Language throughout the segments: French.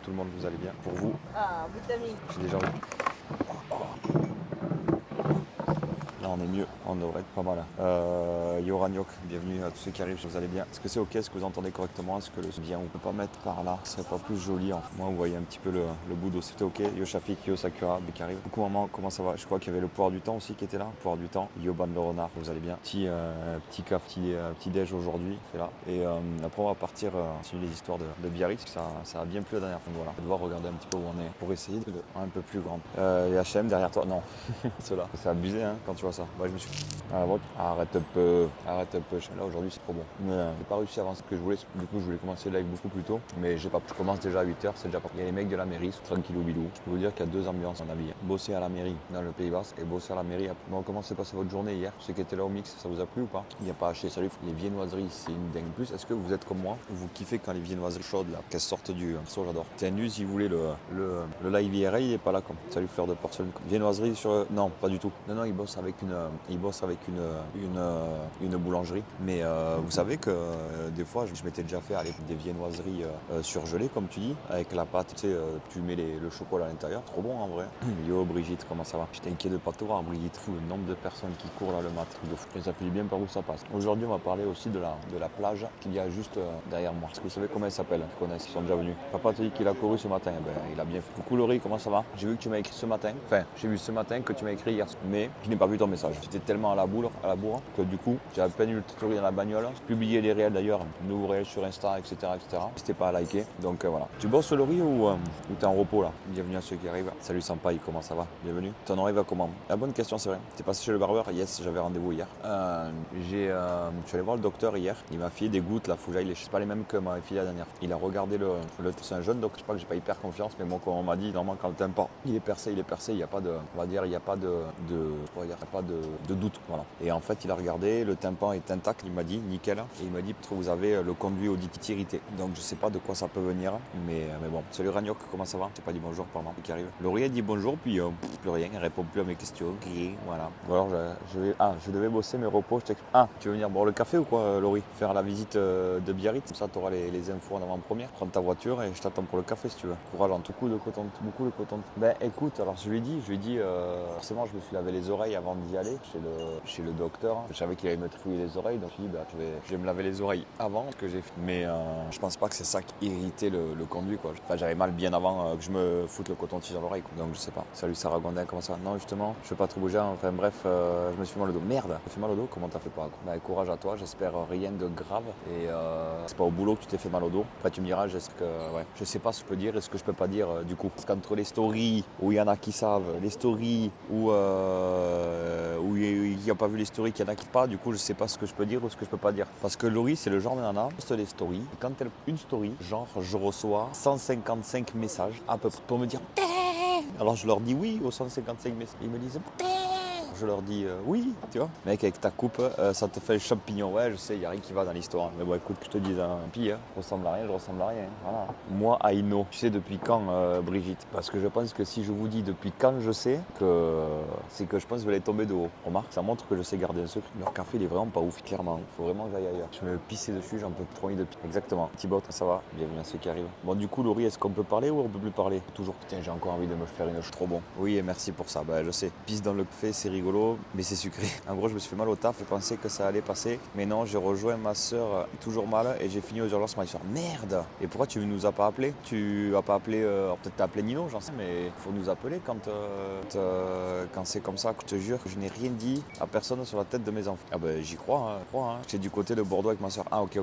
tout le monde, vous allez bien. Pour vous, Ah, vitamine. j'ai déjà envie. Là on est mieux, on devrait être pas mal. Yoraniok, bienvenue à tous ceux qui arrivent, vous allez bien. Est-ce que c'est ok, est-ce que vous entendez correctement? Est-ce que le bien on peut pas mettre par là? Ce serait pas plus joli en fait. Moi vous voyez un petit peu le bout d'eau, c'était ok. Yo Shafik, Yo Sakura, qui arrive. Coucou maman, comment ça va? Je crois qu'il y avait le pouvoir du temps aussi qui était là. Pouvoir du temps, Yo Ban le renard, vous allez bien. Petit caf, petit déj aujourd'hui, c'est là. Et après on va partir sur les histoires de Biarritz, ça a bien plu la dernière fois. Voilà, on va devoir regarder un petit peu où on est pour essayer de un peu plus grande. Les HM derrière toi, non. Ceux-là. C'est abusé hein, quand tu vois ça. Moi je me suis. Arrête un peu. Là aujourd'hui c'est trop bon. Mais j'ai pas réussi à avancer ce que je voulais. Du coup je voulais commencer le live beaucoup plus tôt. Mais j'ai pas. Je commence déjà à 8h, c'est déjà pas. Il y a les mecs de la mairie, tranquillou bilou. Je peux vous dire qu'il y a deux ambiances en avis. Bosser à la mairie dans le Pays Basque et bosser à la mairie. Bon, comment s'est passé votre journée hier? Ceux qui étaient là au mix, ça vous a plu ou pas? Il n'y a pas acheté. Salut. Les viennoiseries, c'est une dingue plus. Est-ce que vous êtes comme moi? Vous kiffez quand les viennoiseries chaudes là, qu'elles sortent du. Ça j'adore. Tiens, nu si vous voulez le live IRL, il est pas là comme. Salut fleur de porcelaine. Viennoiserie sur. Non, pas du tout. Non, il bosse avec une boulangerie. Mais vous savez que des fois, je m'étais déjà fait avec des viennoiseries surgelées, comme tu dis, avec la pâte, tu sais, tu mets le chocolat à l'intérieur. Trop bon en vrai. Yo Brigitte, comment ça va? J'étais inquiet de pas te voir, Brigitte. Fou, le nombre de personnes qui courent là le mat, truc de fou. Et ça fait du bien par où ça passe. Aujourd'hui, on va parler aussi de la plage qu'il y a juste derrière moi. Est-ce que vous savez comment elle s'appelle? Ils connaissent, ils sont déjà venus. Papa te dit qu'il a couru ce matin. Eh ben, il a bien fait. Coucou Laurie, comment ça va? J'ai vu que tu m'as écrit ce matin. Enfin, j'ai vu ce matin que tu m'as écrit hier. Mais je n'ai pas vu ton message. J'étais tellement à la bourre que du coup, j'ai à peine eu le story dans la bagnole. J'ai publié les réels d'ailleurs, nouveaux réels sur Insta, etc. N'hésitez pas à liker. Donc voilà. Tu bosses Laurie ou t'es en repos là? Bienvenue à ceux qui arrivent. Salut Sampaï, comment ça va? Bienvenue. Ton arrive à comment? La bonne question, c'est vrai. T'es passé chez le barbeur? Yes, j'avais rendez-vous hier. Je suis allé voir le docteur hier. Il m'a filé des gouttes là, faut que j'aille. C'est pas les mêmes que m'a filé la dernière fois. Il a regardé c'est un jeune docteur. Je sais pas que j'ai pas hyper confiance, mais moi, comme on m'a dit, normalement quand le tympan il est percé, il n'y a pas de, on va dire, il n'y a pas de doute. Voilà. Et en fait, il a regardé, le tympan est intact, il m'a dit, nickel. Et il m'a dit, vous avez le conduit auditif irrité. Donc je sais pas de quoi ça peut venir, mais bon. Salut Ragnoc, comment ça va? Je t'ai pas dit bonjour, pardon, qui arrive. Laurie a dit bonjour, puis plus rien, elle répond plus à mes questions. Et voilà. Ou alors je devais bosser mes repos, je t'explique. Ah, tu veux venir boire le café ou quoi, Laurie? Faire la visite de Biarritz, comme ça tu auras les infos en avant-première. Prends ta voiture et je t'attends pour le café si tu veux. Courage en tout coup de coton, beaucoup de coton. Ben écoute, alors je lui ai dit, forcément je me suis lavé les oreilles avant d'y aller chez le docteur. Je savais qu'il allait me trifouiller les oreilles, donc je me suis dit, je vais me laver les oreilles avant ce que j'ai fait. Mais je pense pas que c'est ça qui irritait le conduit, quoi. Enfin, j'avais mal bien avant que je me foute le coton-tige dans l'oreille, quoi. Donc je sais pas. Salut Sarah Gondin, comment ça va? Non, justement, je veux pas trop bouger. Enfin bref, je me suis fait mal au dos. Merde, je me fait mal au dos, comment t'as fait pas, quoi? Ben, courage à toi, j'espère rien de grave. Et c'est pas au boulot que tu t'es fait mal au dos. Après tu me diras, j'espère que, ouais, je sais pas ce que je peux dire et ce que je peux pas dire du coup. Parce qu'entre les stories où il y en a qui savent, les stories où il n'y a pas vu les stories, qu'il y en a qui pas, du coup je sais pas ce que je peux dire ou ce que je peux pas dire. Parce que Laurie c'est le genre de nana, poste les stories, et quand elle une story, genre je reçois 155 messages à peu près pour me dire alors je leur dis oui aux 155 messages. Ils me disent je leur dis oui, tu vois. Mec, avec ta coupe, ça te fait le champignon. Ouais, je sais, il n'y a rien qui va dans l'histoire. Mais bon, écoute, je te dis un pire, je ressemble à rien, je ressemble à rien. Voilà. Moi, Aino, tu sais depuis quand, Brigitte? Parce que je pense que si je vous dis depuis quand je sais, c'est que je pense que vous allez tomber de haut. Remarque, ça montre que je sais garder un secret. Leur café, il est vraiment pas ouf, clairement. Il faut vraiment que j'aille ailleurs. Je me pisser dessus, j'en peux trop envie de pisser. Exactement. Thibaut, ça va? Bienvenue à ceux qui arrivent. Bon, du coup, Laurie, est-ce qu'on peut parler ou on peut plus parler? Toujours, putain, j'ai encore envie de me faire une trop bon. Oui, et merci pour ça. Bah, je sais. Pisse dans le café, c'est rigolo, mais c'est sucré. En gros, je me suis fait mal au taf et pensais que ça allait passer. Mais non, j'ai rejoint ma soeur toujours mal et j'ai fini aux urgences. Ma soeur, merde! Et pourquoi tu nous as pas appelé? Tu as pas appelé, peut-être t'as appelé Nino, j'en sais, mais il faut nous appeler quand c'est comme ça. Je te jure que je n'ai rien dit à personne sur la tête de mes enfants. Ah ben, j'y crois, hein. J'étais du côté de Bordeaux avec ma soeur. Ah, ok.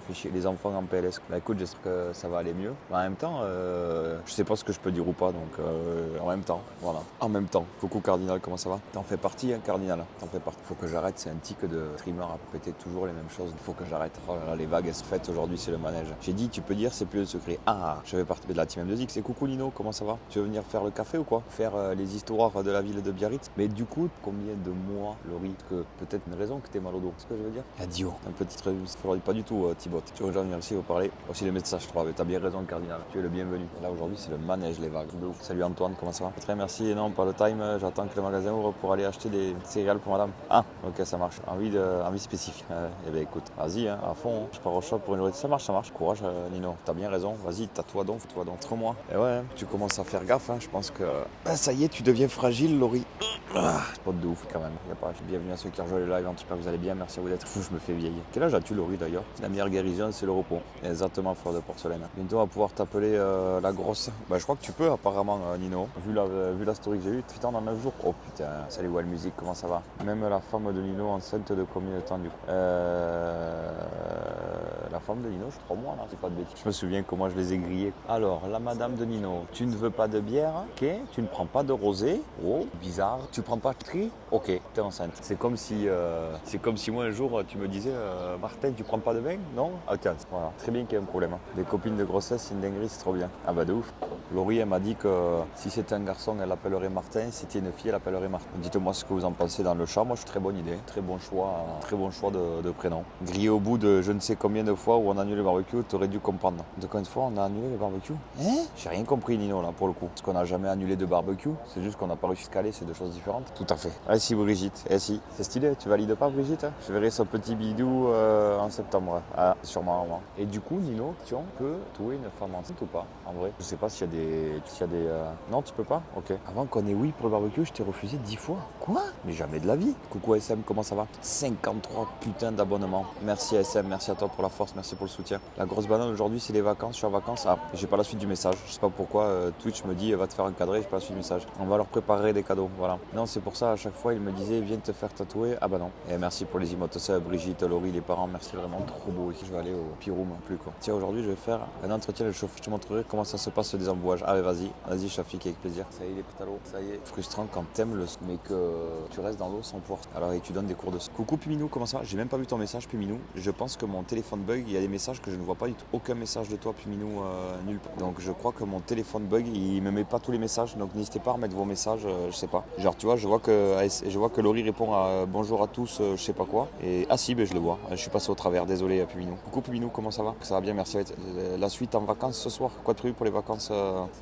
Fais chier les enfants en PLS. Bah écoute, j'espère que ça va aller mieux. Mais en même temps, je sais pas ce que je peux dire ou pas, donc en même temps, voilà. En même temps. Coucou Cardinal, comment ça va? T'en fais partie, hein, Cardinal. T'en fais partie. Faut que j'arrête, c'est un tic de streamer à répéter toujours les mêmes choses. Faut que j'arrête. Oh là là, les vagues elles se fêtent aujourd'hui, c'est le manège. J'ai dit, tu peux dire, c'est plus le secret. Ah, je fais partie de la team M2X. Et coucou Lino, comment ça va? Tu veux venir faire le café ou quoi? Faire les histoires de la ville de Biarritz. Mais du coup, combien de mois, Laurie? Que peut-être une raison que t'es mal au dos. C'est ce que je veux dire? Adio. Un petit revue. Pas du tout, Thibaut. Tu veux venir ici, vous parler. Aussi les messages, je crois. Mais t'as bien raison, Cardinal. Tu es le bienvenu. Là aujourd'hui, c'est le manège, les vagues. Salut Antoine, comment ça va? Très merci. Et non, pas le time. J'attends que le magasin ouvre pour aller aller acheter des céréales pour madame. Ah, ok, ça marche. Envie spécifique. Eh ben écoute, vas-y, hein, à fond. Hein. Je pars au shop pour une journée. Ça marche. Courage, Nino. T'as bien raison. Vas-y, tatoue-toi donc, fais-toi donc. Montre-moi. Et ouais, hein, tu commences à faire gaffe. Hein. Je pense que ça y est, tu deviens fragile, Laurie. Pas de ouf quand même. Y a pas. Bienvenue à ceux qui rejoignent le live. J'espère que vous allez bien. Merci à vous d'être fou. Je me fais vieillir. Quel âge as-tu, Laurie, d'ailleurs? La meilleure guérison, c'est le repos. Exactement, fleur de porcelaine. Bientôt, on va pouvoir t'appeler la grosse. Bah, je crois que tu peux, apparemment, Nino. Vu la story que j'ai eue, putain, dans 9 jours. Oh putain, salut Wild Music, comment ça va? Même la femme de Nino enceinte de combien de temps du coup? La femme de Nino, je 3 mois là, c'est pas de bêtises. Je me souviens comment je les ai grillés. Alors, la madame de Nino, tu ne veux pas de bière? Ok. Tu ne prends pas de rosé? Oh, bizarre. Tu prends pas de tri? Ok, t'es enceinte. C'est comme si moi un jour tu me disais Martin, tu prends pas de vin? Non? Ah tiens, voilà. Très bien qu'il y ait un problème. Hein. Des copines de grossesse, c'est une dinguerie, c'est trop bien. Ah bah de ouf. Laurie, elle m'a dit que si c'était un garçon, elle l'appellerait Martin. Si c'était une fille, elle l'appellerait Martin. Dites-moi ce que vous en pensez dans le chat. Moi, je suis très bonne idée. Très bon choix de prénom. Grillé au bout de je ne sais combien de fois où on a annulé le barbecue, t'aurais dû comprendre. De combien de fois on a annulé le barbecue? Hein? J'ai rien compris, Nino, là, pour le coup. Parce qu'on n'a jamais annulé de barbecue. C'est juste qu'on n'a pas réussi à se caler, c'est deux choses différentes. Tout à fait. Ah si, Brigitte. Eh si. C'est stylé. Tu valides pas, Brigitte? Je verrai son petit bidou en septembre. Ah, sûrement, moi. Et du coup, Nino, tu peux trouver une femme enceinte ou pas? En vrai, je sais pas s'il y a des. Non, tu peux pas? Ok. Avant qu'on ait oui pour le barbecue, je t'ai refusé 10 fois. Quoi? Mais jamais de la vie. Coucou SM, comment ça va? 53 putains d'abonnements. Merci SM, merci à toi pour la force, merci pour le soutien. La grosse banane aujourd'hui, c'est les vacances. Je suis en vacances. Ah, j'ai pas la suite du message. Je sais pas pourquoi Twitch me dit va te faire encadrer. J'ai pas la suite du message. On va leur préparer des cadeaux. Voilà. Non, c'est pour ça à chaque fois il me disait viens te faire tatouer. Ah bah non. Et merci pour les emotes, Brigitte, Laurie, les parents. Merci vraiment trop beau. Je vais aller au Piroum en plus quoi. Tiens, aujourd'hui je vais faire un entretien de chauffeur. Je te montrerai comment ça se passe ce désembouage. Allez, vas-y, Shafik, avec plaisir. Ça y est, les pétalos. Ça y est. Frustrant quand t'aimes le mais que tu restes dans l'eau sans pouvoir. Alors, et tu donnes des cours de. Coucou Puminou, comment ça va? J'ai même pas vu ton message, Puminou. Je pense que mon téléphone bug. Il y a des messages que je ne vois pas du tout. Aucun message de toi, Puminou, nulle part. Donc, je crois que mon téléphone bug. Il me met pas tous les messages. Donc, n'hésitez pas à remettre vos messages. Je sais pas. Genre, tu vois, je vois que Laurie répond à bonjour à tous, je sais pas quoi. Et ah si, ben je le vois. Je suis passé au travers. Désolé, Puminou. Coucou Puminou, comment ça va? Ça va bien, merci. La suite en vacances ce soir. Quoi de prévu pour les vacances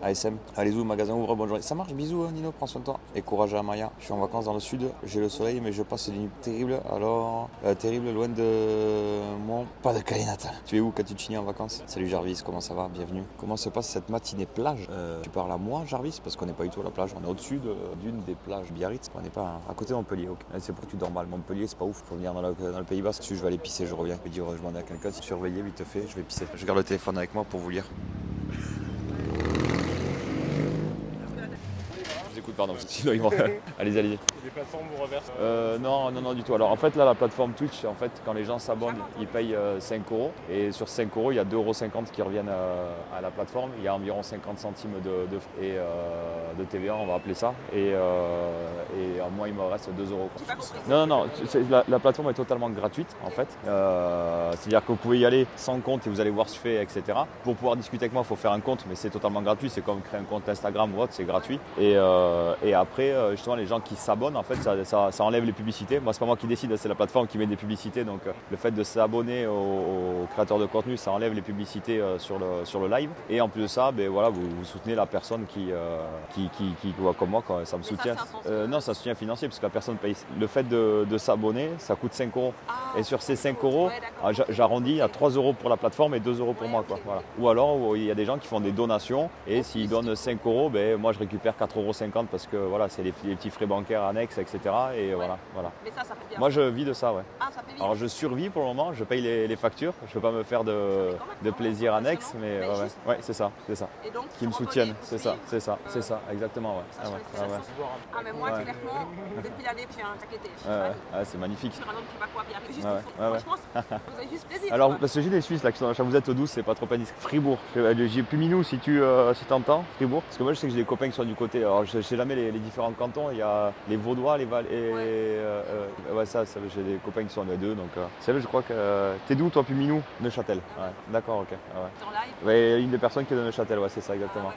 ASM? Allez-y, le magasin ouvre, bonne journée. Ça marche, bisous Nino, prends soin de toi. Et courage à Maya. Je suis en vacances dans le sud, j'ai le soleil, mais je passe des nuits terribles. Alors, terrible, loin de mon. Pas de Calais natal. Tu es où, Catuccini, en vacances? Salut Jarvis, comment ça va? Bienvenue. Comment se passe cette matinée plage? Tu parles à moi, Jarvis? Parce qu'on n'est pas du tout à la plage. On est au-dessus d'une des plages Biarritz. On n'est pas à côté de Montpellier. Okay. C'est pour que tu dors mal. Montpellier, c'est pas ouf. Faut venir dans le Pays Basque. Je vais aller pisser, je reviens. Je vais dire, je demande à quelqu'un si surveiller vite fait. Je vais pisser. Je garde le téléphone avec moi pour vous lire. Écoute, pardon, sinon ils vont. Allez-y. Les plateformes vous reversent Non, du tout. Alors en fait, là, la plateforme Twitch, en fait, quand les gens s'abonnent, ils payent 5 €. Et sur 5 €, il y a 2,50 € qui reviennent à la plateforme. Il y a environ 50 centimes de TVA, on va appeler ça. Et moi, il me reste 2 €. Quoi. Non, la plateforme est totalement gratuite, en fait. C'est-à-dire que vous pouvez y aller sans compte et vous allez voir ce que je fais, etc. Pour pouvoir discuter avec moi, il faut faire un compte, mais c'est totalement gratuit. C'est comme créer un compte Instagram ou autre, c'est gratuit. Et après, justement, les gens qui s'abonnent, en fait, ça enlève les publicités. Moi, c'est pas moi qui décide, c'est la plateforme qui met des publicités. Donc, le fait de s'abonner aux créateurs de contenu, ça enlève les publicités sur le live. Et en plus de ça, ben, voilà, vous soutenez la personne qui voit comme moi, quand ça me soutient. Non, ça soutient financier, parce que la personne paye. Le fait de s'abonner, ça coûte 5 €. Et sur ces 5 €, j'arrondis à 3 € pour la plateforme et 2 € pour moi. Quoi. Voilà. Ou alors, il y a des gens qui font des donations. Et s'ils donnent 5 €, ben, moi, je récupère 4,50 € parce que voilà, c'est les petits frais bancaires annexes, etc. Et voilà. Mais ça fait bien. Moi, je vis de ça, ouais. Ah, ça fait bien. Alors, je survis pour le moment, je paye les factures. Je ne peux pas me faire de plaisir annexe, mais ouais, c'est ça. Et donc, Qui me soutiennent, c'est ça, exactement, ouais. Ah, mais moi, clairement, depuis l'année, je viens t'inquiéter. Ouais, c'est magnifique. Je suis vraiment qui va quoi bien. Juste Ouais. franchement, vous avez juste plaisir. Alors, parce que j'ai des Suisses là qui sont dans la chambre, vous êtes 12, c'est pas trop indiscret. Fribourg, j'ai Puminou si tu t'entends, Fribourg. Parce que moi, je sais que j'ai des copains qui sont du côté. Alors, je sais jamais les différents cantons. Il y a les Vaudois, les Val et ça, j'ai des copains qui sont les deux. Donc, c'est vrai, je crois que t'es d'où toi, Puminou? Neuchâtel. Ouais. D'accord, ok. En live. Ouais, une des personnes qui est de Neuchâtel, ouais, c'est ça exactement.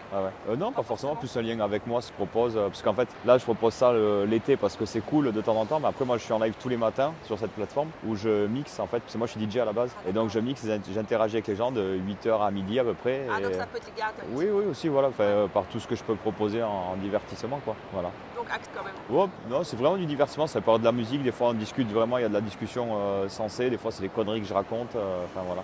Non, pas forcément. Plus un lien avec moi, je propose. Parce qu'en fait, là, je propose ça l'été parce que c'est cool de temps en temps. Mais après, moi, je suis en live tous les matins sur cette plateforme où je mixe en fait. Parce que moi, je suis DJ à la base. Et donc, je mixe, j'interagis avec les gens de 8h à midi à peu près. Ah, donc ça peut être les gars. Oui, aussi, voilà. Par tout ce que je peux proposer en divertissement. divertissement quoi. Voilà. Donc acte quand même. Oh, non, c'est vraiment du divertissement, ça peut être de la musique, des fois on discute vraiment, il y a de la discussion sensée, des fois c'est des conneries que je raconte, enfin voilà.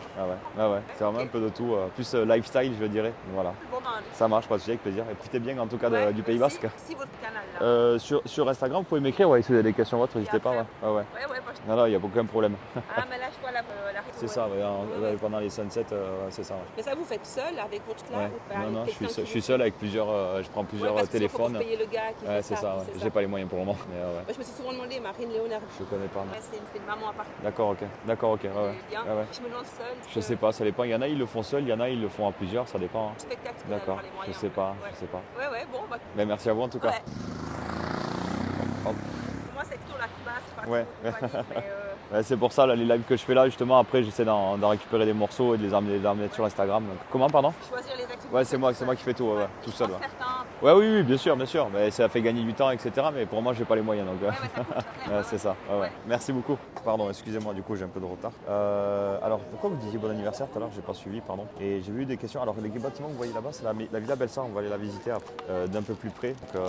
Ah ouais. C'est vraiment un peu de tout, plus lifestyle je dirais. Voilà. Bon ben, Ça marche, pas de souci, avec plaisir. Et profitez bien en tout cas ouais, du Pays Basque. Si votre canal là. Sur Instagram, vous pouvez m'écrire si vous avez des questions autres, n'hésitez pas. Ouais. Ouais, moi, Non, il n'y a aucun problème. Ah, mais là, je vois la C'est ça, pendant les sunsets, c'est ça. Ouais. Mais ça, vous faites seul avec votre clan ou pas? Non, je suis seul avec plusieurs, je prends plusieurs téléphones. Faut payer le gars qui fait c'est ça, c'est j'ai pas les moyens pour le moment. Mais, Moi, je me suis souvent demandé, Marine Léonard. Je connais pas. C'est une maman à part. D'accord, ok. Ouais. Je me lance seule. Je sais pas, ça dépend. Il y en a, ils le font seul, il y en a, ils le font à plusieurs, ça dépend. Spectacle. D'accord, je sais pas. Ouais, bon. Bah... Mais merci à vous en tout cas. Ouais. Hop. Moi, c'est plutôt la basse, Ouais. mais c'est pour ça, là, les lives que je fais là, justement, après, j'essaie d'en récupérer des morceaux et de les amener sur Instagram. Donc, comment, pardon? Choisir les activités. Ouais, c'est moi qui fais tout, tout seul. Ouais. Oui, bien sûr. Mais ça fait gagner du temps, etc. Mais pour moi, j'ai pas les moyens. Donc, c'est ça. Ouais. Merci beaucoup. Pardon, excusez-moi, du coup, j'ai un peu de retard. Alors, pourquoi vous disiez bon anniversaire tout à l'heure? J'ai pas suivi, pardon. Et j'ai vu des questions. Alors, les bâtiments que vous voyez là-bas, c'est la Villa Belsa. On va aller la visiter d'un peu plus près. Donc,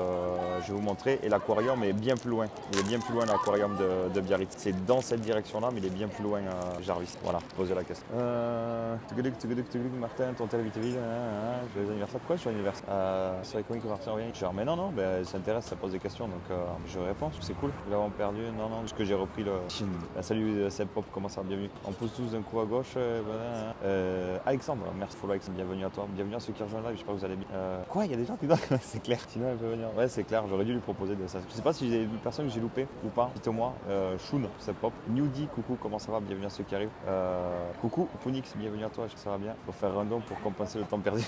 je vais vous montrer. Et l'aquarium est bien plus loin. Il est bien plus loin, l'aquarium de Biarritz. C'est dans cette direction-là, mais il est bien plus loin à Jarvis. Voilà, posez la question. Martin, ton tel vite vite. Joyeux anniversaire. Pourquoi je suis anniversaire? C'est vrai que Martin revient. Genre, mais non, ça s'intéresse, ça pose des questions. Donc, je réponds, parce que c'est cool. Nous l'avons perdu. Non, parce que j'ai repris le. Salut, Seb Pop, comment ça va? Bienvenue. On pousse tous d'un coup à gauche. Alexandre, merci pour Alexandre. Bienvenue à toi. Bienvenue à ceux qui rejoignent là. J'espère que vous allez bien. Quoi, il y a des gens qui doivent. C'est clair. Sinon, elle peut venir. Ouais, c'est clair. J'aurais dû lui proposer de ça. Je sais pas si j'ai une personne que j'ai loupé ou pas. Dites-moi. Shun, Seb Pop. Newdy, coucou, comment ça va? Bienvenue à ceux qui arrivent. Coucou, Punix, bienvenue à toi. Ça va bien. Faut faire un don pour compenser le temps perdu.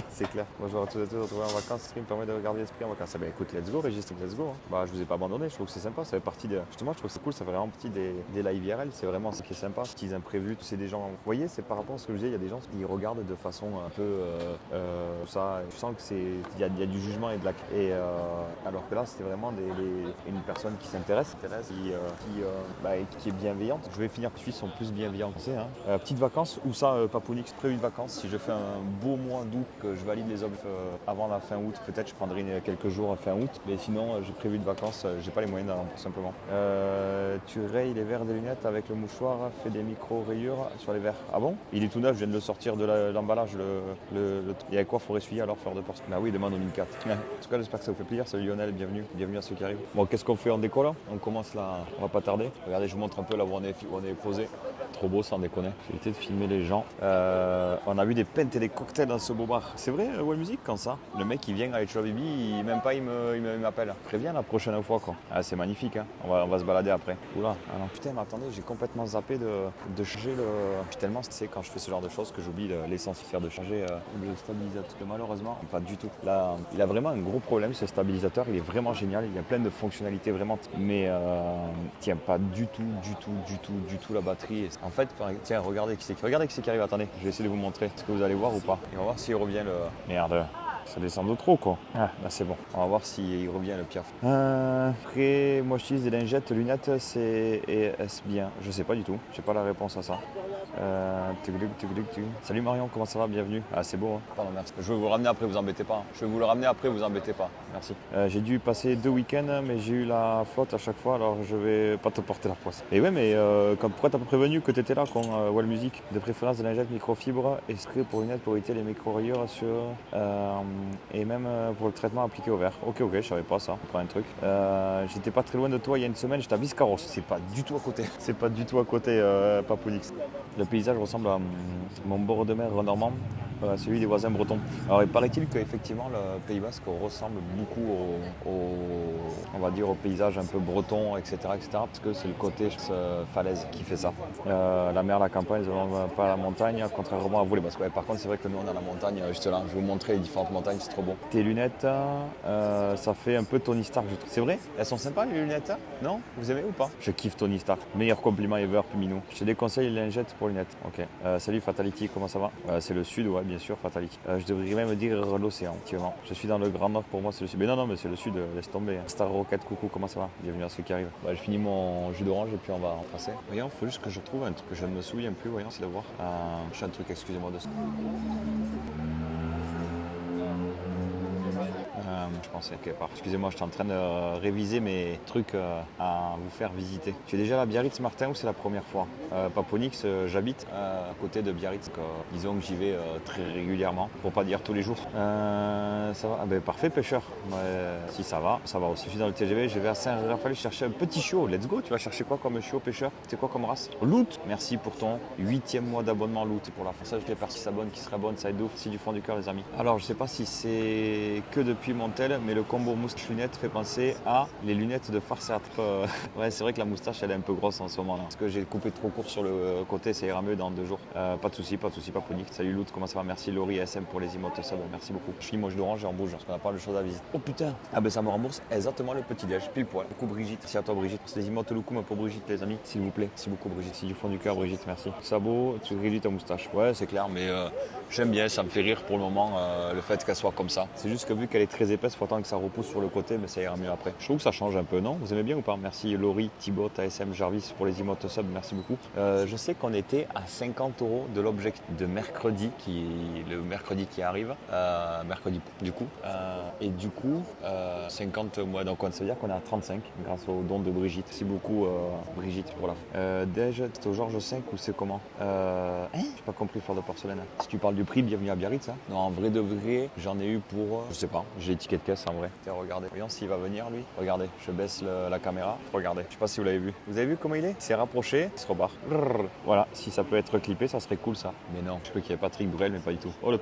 C'est clair. Bonjour à tous et à tous. Retrouver en vacances. Ce qui me permet de regarder l'esprit en vacances. Ah, ben écoute, let's go, Régis, let's go. Bah, je vous ai pas abandonné. Je trouve que c'est sympa. Ça fait partie de. Justement, je trouve que c'est cool. Ça fait vraiment partie des live IRL. C'est vraiment ce qui est sympa. Petits imprévus. C'est des gens. Vous voyez, c'est par rapport à ce que je disais. Il y a des gens qui regardent de façon un peu. Ça. Je sens que c'est. Il y a du jugement et de la. Alors que là, c'était vraiment une personne qui s'intéresse, qui est bienveillante. Je vais finir. Les Suisses sont plus bienveillants. Petites vacances. Où ça, Papounix, prévu de vacances. Si je fais un beau mois d'août, que je valide les offres avant la fin août, peut-être je prendrai quelques jours à fin août. Mais sinon, j'ai prévu de vacances. J'ai pas les moyens d'aller tout simplement. Tu rayes les verres des lunettes avec le mouchoir, fais des micro-rayures sur les verres. Ah bon? Il est tout neuf, je viens de le sortir de l'emballage. Et avec quoi faut essuyer alors, fleur de porte? Ah oui, demande au 1004. En tout cas, j'espère que ça vous fait plaisir. Salut Lionel, bienvenue à ceux qui arrivent. Bon, qu'est-ce qu'on fait en déco là? On commence là, on va pas tarder. Regardez, je vous montre un peu là où on est posé. Trop beau, sans déconner. J'ai évité de filmer les gens. On a vu des pintes et des cocktails dans ce beau bar. C'est vrai, Well Music, quand ça? Le mec il vient avec Chua Bibi, il m'appelle. Préviens la prochaine fois quoi. Ah, c'est magnifique, hein. On va se balader après. Oula, ah non, putain, mais attendez, j'ai complètement zappé de changer le. Puis tellement, c'est quand je fais ce genre de choses que j'oublie l'essentiel de changer le stabilisateur. Malheureusement, pas du tout. Là, il a vraiment un gros problème ce stabilisateur. Il est vraiment génial. Il y a plein de fonctionnalités vraiment, mais tient pas du tout la batterie. En fait, tiens, regardez qui c'est qui arrive. Attendez, je vais essayer de vous montrer. Est-ce que vous allez voir ou pas? Et on va voir s'il revient le. Merde. Ça descend de trop quoi. Ah, là c'est bon. On va voir s'il revient le Piaf. Après, moi j'utilise des lingettes, lunettes, est-ce bien? Je sais pas du tout. J'ai pas la réponse à ça. Salut Marion, comment ça va? Bienvenue. Ah c'est beau, hein. Pardon, merci. Je vais vous ramener après, vous embêtez pas. Je vais vous le ramener après, vous embêtez pas. Merci. J'ai dû passer 2 week-ends, mais j'ai eu la flotte à chaque fois, alors je vais pas te porter la poisse. Et ouais, mais pourquoi t'as pas prévenu que t'étais là quand Well Music? De préférence des lingettes microfibre, esprit pour lunettes pour éviter les micro-rayures sur. Et même pour le traitement appliqué au verre. Ok, je savais pas ça. On prend un truc. J'étais pas très loin de toi il y a une semaine, j'étais à Biscarros. C'est pas du tout à côté. C'est pas du tout à côté, Papounix. Le paysage ressemble à mon bord de mer normand, celui des voisins bretons. Alors il paraît-il qu'effectivement le Pays Basque ressemble beaucoup on va dire au paysage un peu breton, etc. Parce que c'est le côté falaise qui fait ça. La mer, la campagne, pas la montagne, contrairement à vous les Basques. Ouais, par contre c'est vrai que nous on a la montagne juste là. Je vais vous montrer les différentes montagnes, c'est trop beau. Tes lunettes, ça fait un peu Tony Stark, je trouve. C'est vrai? Elles sont sympas les lunettes? Non? Vous aimez ou pas? Je kiffe Tony Stark. Meilleur compliment ever, Puminou. Je te déconseille les lingettes pour lunettes. Ok. Salut Fatality, comment ça va? C'est le sud, ouais, bien sûr, Fatality. Je devrais même dire l'océan, effectivement. Je suis dans le Grand Nord, pour moi c'est le sud. Mais non, mais c'est le sud, laisse tomber. Star Rocket, coucou, comment ça va? Bienvenue à ceux qui arrivent. Je finis mon jus d'orange et puis on va en passer. Voyons, faut juste que je trouve un truc que je ne me souviens plus. Voyons, c'est de voir. J'ai un truc, excusez-moi de ça. Je pense c'est ok. Excusez-moi, je suis en train de réviser mes trucs à vous faire visiter. Tu es déjà à Biarritz, Martin, ou c'est la première fois? Paponix, j'habite à côté de Biarritz. Disons que j'y vais très régulièrement, pour pas dire tous les jours. Ça va? Ah ben, parfait, pêcheur. Si ça va aussi. Je suis dans le TGV, je vais à Saint-Raphaël chercher un petit chiot. Let's go, tu vas chercher quoi comme chiot, pêcheur? C'est quoi comme race? Loot. Merci pour ton 8e mois d'abonnement Loot. Pour la France, je les personnes qui s'abonnent, qui seraient bonnes, ça aide ouf. Si du fond du cœur, les amis. Alors, je sais pas si c'est que depuis mon tel, mais le combo moustache-lunettes fait penser à les lunettes de farceur. Ouais, c'est vrai que la moustache, elle est un peu grosse en ce moment là. Parce que j'ai coupé trop court sur le côté, ça ira mieux dans 2 jours. Pas de soucis, pas ponique. Salut Loot, comment ça va? Merci Laurie SM pour les emotes, ça va, merci beaucoup. Je suis moche d'orange et en rouge, parce qu'on a pas de choses à visiter. Oh putain! Ah ben ça me rembourse exactement le petit déj, pile poil. Coucou Brigitte, c'est à toi Brigitte. C'est les emotes loukoum pour Brigitte, les amis, s'il vous plaît. Merci beaucoup Brigitte, c'est du fond du cœur Brigitte, merci. Sabot, tu réduis ta moustache. Ouais, c'est clair, mais j'aime bien, ça me fait rire pour le moment le fait qu'elle soit comme ça. C'est juste que vu qu'elle est très épaisse, il faut attendre que ça repousse sur le côté, mais ça ira mieux après. Je trouve que ça change un peu, non? Vous aimez bien ou pas? Merci Laurie, Thibaut, ASM, Jarvis pour les emotes sub, merci beaucoup. Je sais qu'on était à 50 € de l'objectif de mercredi, le mercredi qui arrive, mercredi du coup, et du coup 50 mois, donc ça veut dire qu'on est à 35 grâce au don de Brigitte. Merci beaucoup Brigitte pour la Dej, c'est au Georges V ou c'est comment? J'ai pas compris Fleur de Porcelaine. Si tu parles du prix, bienvenue à Biarritz, hein. Non, en vrai de vrai, j'en ai eu pour, je sais pas, j'ai étiquette de caisse en vrai. Tiens, regardez, voyons s'il va venir lui. Regardez, je baisse la caméra, regardez, je sais pas si vous l'avez vu. Vous avez vu comment il est? Il s'est rapproché, il se rebarre. Voilà, si ça peut être clippé, ça serait cool ça. Mais non, je peux qu'il y ait Patrick Bruel, mais pas du tout. Oh le...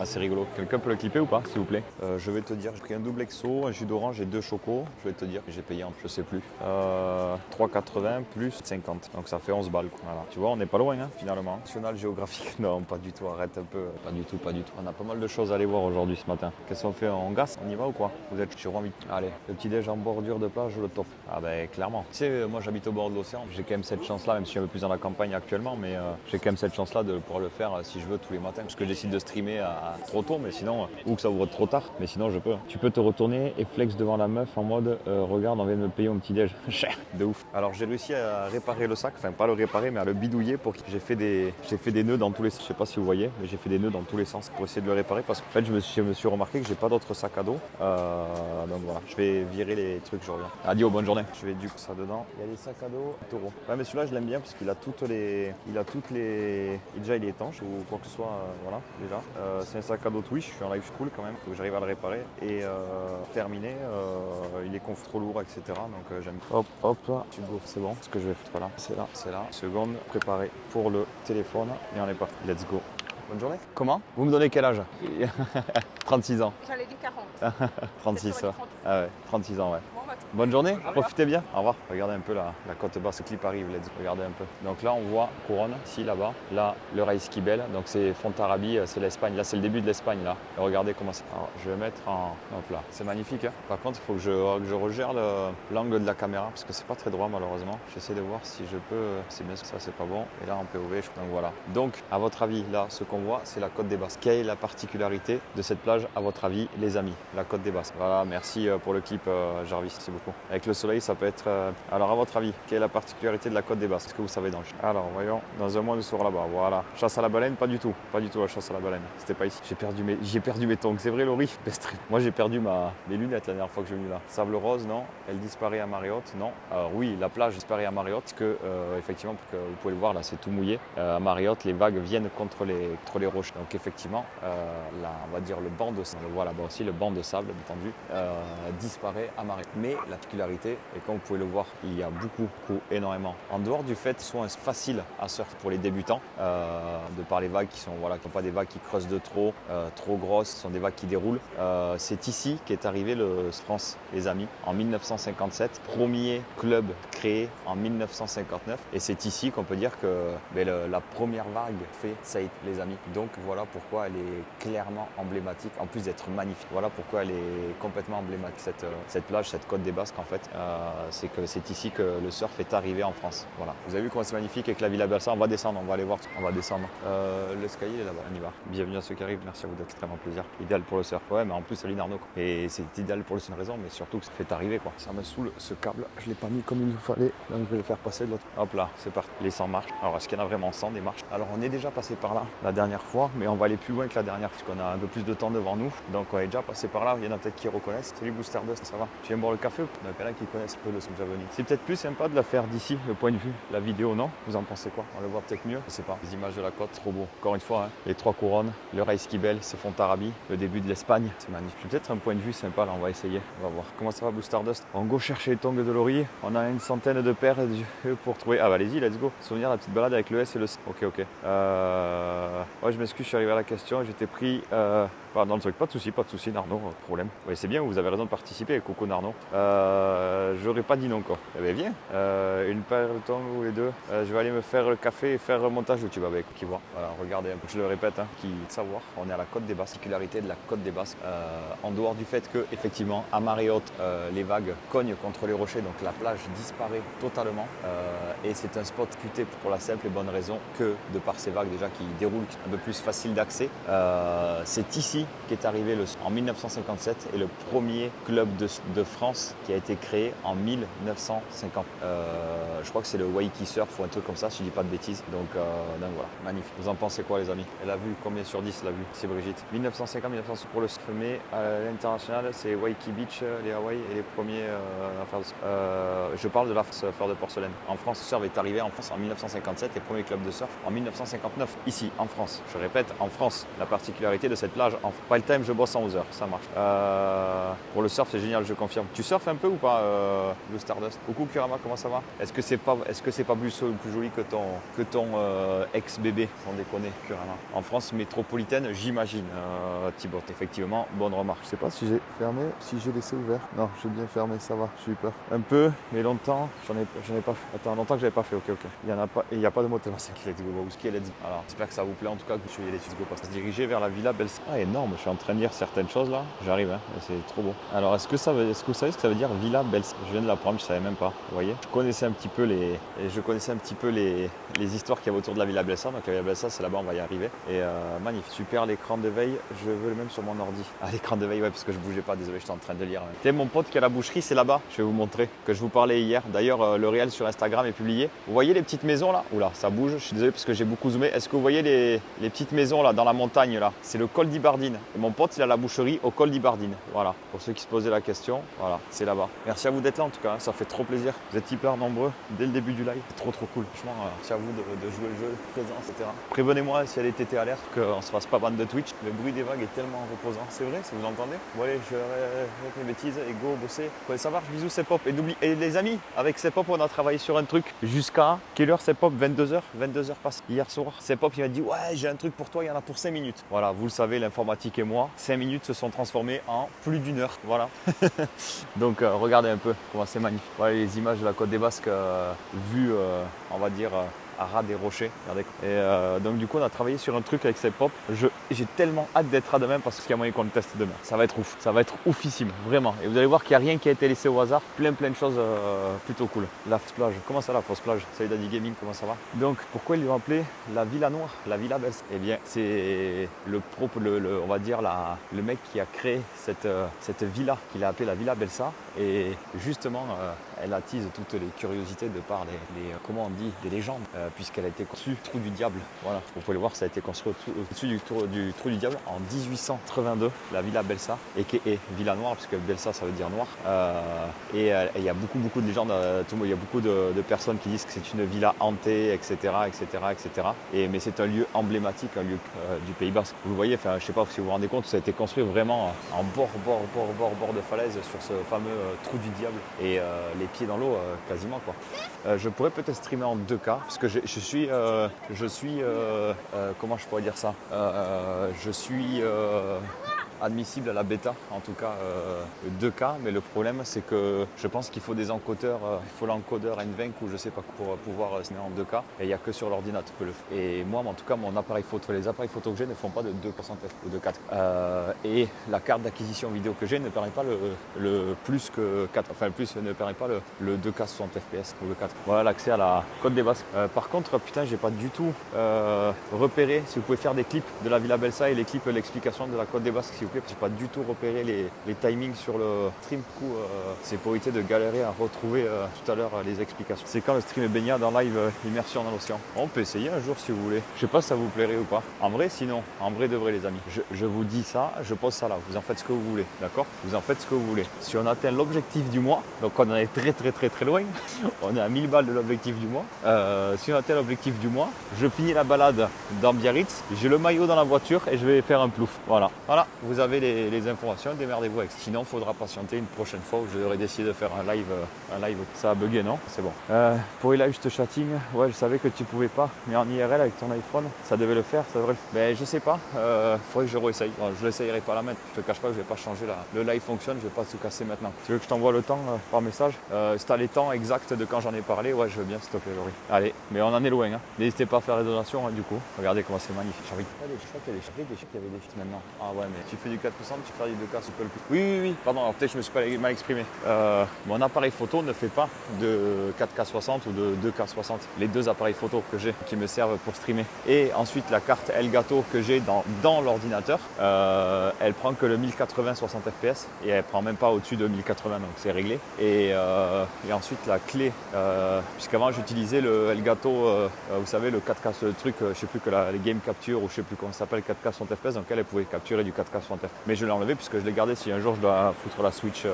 c'est rigolo. Quelqu'un peut le clipper ou pas, s'il vous plaît? Je vais te dire, j'ai pris un double exo, un jus d'orange et 2 chocos. Je vais te dire que j'ai payé en, je sais plus, 3,80 plus 50. Donc ça fait 11 balles. Quoi. Voilà. Tu vois, on n'est pas loin hein, finalement. National géographique, non, pas du tout, arrête un peu. Pas du tout, pas du tout. On a pas mal de choses à aller voir aujourd'hui ce matin. Qu'est-ce qu'on fait? On gasse? On y va ou quoi? Vous êtes sur envie? Allez, le petit déj en bordure de plage, le top. Ah ben clairement. Tu sais, moi j'habite au bord de l'océan. J'ai quand même cette chance-là, même si je suis un peu plus dans la campagne actuellement, mais j'ai quand même cette chance-là de pouvoir le faire si je veux tous les matins. Parce que je décide de streamer à trop tôt, mais sinon, ou que ça ouvre trop tard, mais sinon je peux. Tu peux te retourner et flex devant la meuf en mode regarde, on vient de me payer mon petit déj. Cher, de ouf. Alors j'ai réussi à réparer le sac, enfin pas le réparer, mais à le bidouiller pour que j'ai fait des nœuds dans tous les sens. Je sais pas si vous voyez, mais j'ai fait des nœuds dans tous les sens pour essayer de le réparer parce qu'en fait je me suis remarqué que j'ai pas d'autre sac à dos. Donc voilà, je vais virer les trucs, je reviens. Adieu, bonne journée. Je vais du coup ça dedans. Il y a des sacs à dos taureaux. Ouais, mais celui-là je l'aime bien parce qu'il a déjà il est étanche ou quoi que ce soit, voilà déjà. C'est un sac à dos Twitch, je suis en live cool quand même, faut que j'arrive à le réparer et terminé. Il est trop lourd, etc. Donc j'aime. Hop, hop, tu go, c'est bon. Ce que je vais faire, voilà, c'est là. Seconde, préparé pour le téléphone et on est parti. Let's go. Bonne journée. Comment? Vous me donnez quel âge? 36 ans. J'allais dire 40. 36 ans. Ah ouais, 36 ans, ouais. Bon, bah, Bonne journée, profitez bien. Au revoir. Regardez un peu la côte basse, le clip arrive, let's go. Regardez un peu. Donc là, on voit Couronne, ici, là-bas. Là, le Raïs Kibel. Donc c'est Fontarabie, c'est l'Espagne. Là, c'est le début de l'Espagne, là. Et regardez comment c'est. Alors, je vais mettre en. Hop là. C'est magnifique, hein. Par contre, il faut que je regère l'angle de la caméra parce que c'est pas très droit, malheureusement. J'essaie de voir si je peux. C'est bien, ça, c'est pas bon. Et là, en POV, donc voilà. Donc, à votre avis, là, ce qu'on voit, c'est la côte des Basques. Quelle est la particularité de cette plage, à votre avis, les amis? La côte des Basques. Voilà, merci pour le clip, Jarvis. Merci beaucoup. Avec le soleil, ça peut être. Alors, à votre avis, quelle est la particularité de la côte des Basques? Est-ce que vous savez dans le chat? Alors, voyons, dans un mois, nous serons là-bas. Voilà. Chasse à la baleine, pas du tout. Pas du tout la chasse à la baleine. C'était pas ici. J'ai perdu mes tongs. C'est vrai, Laurie? Moi, j'ai perdu mes lunettes la dernière fois que je suis venu là. Sable rose, non. Elle disparaît à marée haute, non. Alors, oui, la plage disparaît à marée haute, parce que, effectivement, vous pouvez le voir, là, c'est tout mouillé. À marée haute, les vagues viennent contre les roches. Donc, effectivement, on va dire le banc de sable, voilà, bon, aussi le banc de sable, bien entendu, disparaît à marée. Mais la particularité, et comme vous pouvez le voir, il y a beaucoup, énormément. En dehors du fait soit facile à surfer pour les débutants, de par les vagues qui sont pas des vagues qui creusent de trop grosses, ce sont des vagues qui déroulent. C'est ici qu'est arrivé le France, les amis, en 1957, premier club créé en 1959, et c'est ici qu'on peut dire que la première vague fait Saïd, les amis. Donc voilà pourquoi elle est clairement emblématique, en plus d'être magnifique. Voilà pourquoi elle est complètement emblématique, cette plage, cette côte côte des Basques en fait. C'est que c'est ici que le surf est arrivé en France. Voilà. Vous avez vu comment c'est magnifique avec la Villa Belsa. On va descendre, on va aller voir. On va descendre. L'escalier est là-bas, on y va. Bienvenue à ceux qui arrivent, merci à vous d'extrêmement plaisir. Idéal pour le surf, ouais, mais en plus, salut Arnaud. Et c'est idéal pour une raison, mais surtout que ça fait arriver quoi. Ça me saoule ce câble, je l'ai pas mis comme il nous fallait, donc je vais le faire passer de l'autre. Hop là, c'est parti. Les 100 marches. Alors, est-ce qu'il y en a vraiment 100 des marches? Alors, on est déjà passé par là la dernière fois, mais on va aller plus loin que la dernière, puisqu'on a un peu plus de temps devant nous. Donc, on est déjà passé par là. Il y en a peut-être qui reconnaissent. Salut Booster Dust, ça va? Tu viens boire le café? Il y en a qui connaissent peu le sont déjà venus. C'est peut-être plus sympa de la faire d'ici, le point de vue, la vidéo, non? Vous en pensez quoi? On le voit peut-être mieux, je sais pas. Les images de la côte, trop beau. Encore une fois, hein, les 3 couronnes, le Raïs Kibel, c'est Fontarabie, le début de l'Espagne, c'est magnifique. Peut-être un point de vue sympa là, on va essayer. On va voir. Comment ça va Booster Dust? On go chercher les tongs de laurier. On a une centaine de paires pour trouver. Ah bah allez-y, let's go. Souvenir la petite balade avec le S et le C. Ok. Ouais, je m'excuse, je suis arrivé à la question, j'étais pris dans le truc. Pas de souci, Narno, problème. Oui, c'est bien, vous avez raison de participer avec Coco Narno. J'aurais pas dit non quoi. Eh bien, viens. Une paire de tongs ou les deux. Je vais aller me faire le café et faire le montage YouTube avec qui voit. Voilà, regardez un peu, je le répète, hein, qui savoir. On est à la côte des Basques, particularité de la côte des Basques. En dehors du fait que, effectivement, à marée haute, les vagues cognent contre les rochers, donc la plage disparaît totalement. Et c'est un spot puté pour la simple et bonne raison que, de par ces vagues déjà qui déroulent, un peu plus facile d'accès, c'est ici qu'est arrivé en 1957 et le premier club de France qui a été créé en 1950. Je crois que c'est le Waikiki Surf ou un truc comme ça, si je dis pas de bêtises. Donc voilà, magnifique. Vous en pensez quoi les amis? Elle a vu combien sur 10 l'a vu? C'est Brigitte. 1950 pour le surf, mais à l'international, c'est Waikiki Beach, les Hawaï et les premiers à faire je parle de la surfeur de porcelaine. En France, le surf est arrivé en France en 1957, les premiers clubs de surf en 1959, ici en France. Je répète, en France, la particularité de cette plage, en Wild Time, je bosse en 11 heures, ça marche. Pour le surf, c'est génial, je confirme. Tu surfes un peu ou pas, Blue Stardust? Coucou Kurama, comment ça va? Est-ce que c'est pas plus joli que ton ex-bébé, sans déconner, Kurama? En France métropolitaine, j'imagine, Thibaut. Effectivement, bonne remarque. Je sais pas si j'ai fermé, si j'ai laissé ouvert. Non, j'ai bien fermé, ça va, j'ai eu peur. Un peu, mais longtemps, j'en ai pas fait. Attends, longtemps que j'avais pas fait, ok. Il y en a pas, et il n'y a pas de moteur, c'est qui let's go, Wouski, let's go. Alors, j'espère que ça vous plaît, en tout cas, que je suis let's go, parce que se diriger vers la Villa Belsa. Ah, énorme, je suis en train de lire certaines choses là. J'arrive, hein, c'est trop beau. Alors, est-ce que vous savez ce que ça veut dire Villa Belsa? Je viens de l'apprendre, je savais même pas, vous voyez. Je connaissais un petit peu les histoires qu'il y avait autour de la Villa Belsa. Donc, la Villa Belsa, c'est là-bas, on va y arriver. Et magnifique, super l'écran de veille, je veux le même sur mon ordi. Ah, l'écran de veille, ouais, parce que je bougeais pas, désolé, j'étais en train de lire. Tu sais, mon pote qui a la boucherie, c'est là-bas, je vais vous montrer, que je vous parlais hier. D'ailleurs, le réel sur Instagram est publié. Vous voyez les petites maisons là? Oula, ça bouge, je suis désolé parce que j'ai beaucoup zoomé. Est-ce que vous voyez les petites maisons là, dans la montagne là? C'est le col d'Ibardine. Et mon pote, il a la boucherie au col d'Ibardine. Voilà, pour ceux qui se posaient la question, voilà, c'est là-bas. Merci à vous d'être là en tout cas, hein, ça fait trop plaisir. Vous êtes hyper nombreux dès le début du live, c'est trop cool. Franchement, merci à vous de jouer le jeu, présent, etc. Prévenez-moi s'il y a des TT alertes, qu'on se fasse pas ban de Twitch. Le bruit des vagues est tellement reposant. C'est vrai, si vous entendez? Bon allez, je répète mes bêtises et go bosser. Ouais, ça marche, bisous c'est pop. Et les amis, avec Sepop, on a travaillé sur un truc jusqu'à quelle heure Sepop? 22h 22h passe. Hier soir, Sepop il m'a dit ouais, j'ai un truc pour toi, il y en a pour 5 minutes. Voilà, vous le savez, l'informatique et moi, 5 minutes se sont transformées en plus d'1 heure. Voilà. Donc regardez un peu comment c'est magnifique. Voilà les images de la côte des Basques vues, on va dire, à ras des rochers. Regardez. Et donc du coup on a travaillé sur un truc avec Sepop. J'ai tellement hâte d'être à demain parce qu'il y a moyen qu'on le teste demain. Ça va être ouf, ça va être oufissime, vraiment. Et vous allez voir qu'il n'y a rien qui a été laissé au hasard. Plein de choses plutôt cool. La plage, comment ça la fausse plage? Salut Daddy Gaming, comment ça va? Donc pourquoi ils l'ont appelé la Villa Noire, la Villa Belsa? Eh bien c'est on va dire le mec qui a créé cette villa qu'il a appelée la Villa Belsa. Et justement elle attise toutes les curiosités de par comment on dit, des légendes, puisqu'elle a été conçue Trou du Diable. Voilà, vous pouvez le voir, ça a été construit au-dessus du Trou du Diable en 1882, la Villa Belsa, et qui est Villa Noire, puisque Belsa ça veut dire noir. Et il y a beaucoup de légendes, il y a beaucoup de personnes qui disent que c'est une villa hantée, etc. Mais c'est un lieu emblématique, un lieu du Pays Basque. Vous le voyez, enfin, je sais pas si vous vous rendez compte, ça a été construit vraiment en bord de falaise sur ce fameux Trou du Diable, et les pieds dans l'eau quasiment quoi. Je pourrais peut-être streamer en 2K parce que je suis comment je pourrais dire ça, je suis admissible à la bêta, en tout cas 2K, mais le problème c'est que je pense qu'il faut des encodeurs, il faut l'encodeur Nvenc ou je sais pas pour pouvoir signer en 2K et il n'y a que sur l'ordinateur que le fait. Et moi en tout cas mon appareil photo, les appareils photo que j'ai ne font pas de 2% f ou de 4. Et la carte d'acquisition vidéo que j'ai ne permet pas le plus que 4, enfin le plus ne permet pas le 2K 60 fps ou le 4. Voilà l'accès à la Côte des Basques. Par contre putain j'ai pas du tout repéré si vous pouvez faire des clips de la Villa Belsa et les clips l'explication de la Côte des Basques s'il vous plaît, parce que j'ai pas du tout repéré les timings sur le stream. Du coup c'est pour éviter de galérer à retrouver tout à l'heure les explications. C'est quand le stream est baignade en live immersion dans l'océan. On peut essayer un jour si vous voulez. Je sais pas si ça vous plairait ou pas. En vrai sinon, en vrai de vrai les amis. Je vous dis ça, je pose ça là. Vous en faites ce que vous voulez, d'accord? Vous en faites ce que vous voulez. Si on atteint l'objectif du mois, donc on en est très loin, on est à 1000 balles de l'objectif du mois. Si on atteint l'objectif du mois, je finis la balade dans Biarritz, j'ai le maillot dans la voiture et je vais faire un plouf. Voilà, vous avez les informations, démerdez-vous avec. Sinon, il faudra patienter une prochaine fois où j'aurais décidé de faire un live. Ça a bugué, non? C'est bon. Pour les live chatting, ouais, je savais que tu pouvais pas, mais en IRL avec ton iPhone, ça devait le faire, ça devrait le faire. Mais je sais pas, faudrait que je réessaye. Bon, je l'essayerai pas la mettre. Je te cache pas que je vais pas changer là. Le live fonctionne, je vais pas tout casser maintenant. Tu veux que je t'envoie le temps par message? Si t'as les temps exacts de quand j'en ai parlé, ouais, je veux bien, s'il te plaît, Laurie. Allez, mais on en est loin. Hein. N'hésitez pas à faire les donations, hein, du coup. Regardez comment c'est magnifique. J'ai envie de... Allez, je crois qu'il y avait des chiffres maintenant. Ah ouais, mais tu fais du 4%, tu fais du 2K, c'est pas le plus. Oui. Pardon, alors peut-être que je me suis pas mal exprimé. Mon appareil photo ne fait pas de 4K60 ou de 2K60. Les deux appareils photo que j'ai qui me servent pour streamer. Et ensuite, la carte Elgato que j'ai dans l'ordinateur, elle prend que le 1080 60 fps et elle prend même pas au-dessus de 1080, donc c'est réglé. Et ensuite, la clé, puisqu'avant j'utilisais le Elgato, vous savez, le 4K, ce truc, je sais plus que les game capture ou je sais plus comment ça s'appelle, 4K 60 fps, dans lequel elle pouvait capturer du 4K 60 fps. Mais je l'ai enlevé puisque je l'ai gardé si un jour je dois foutre la Switch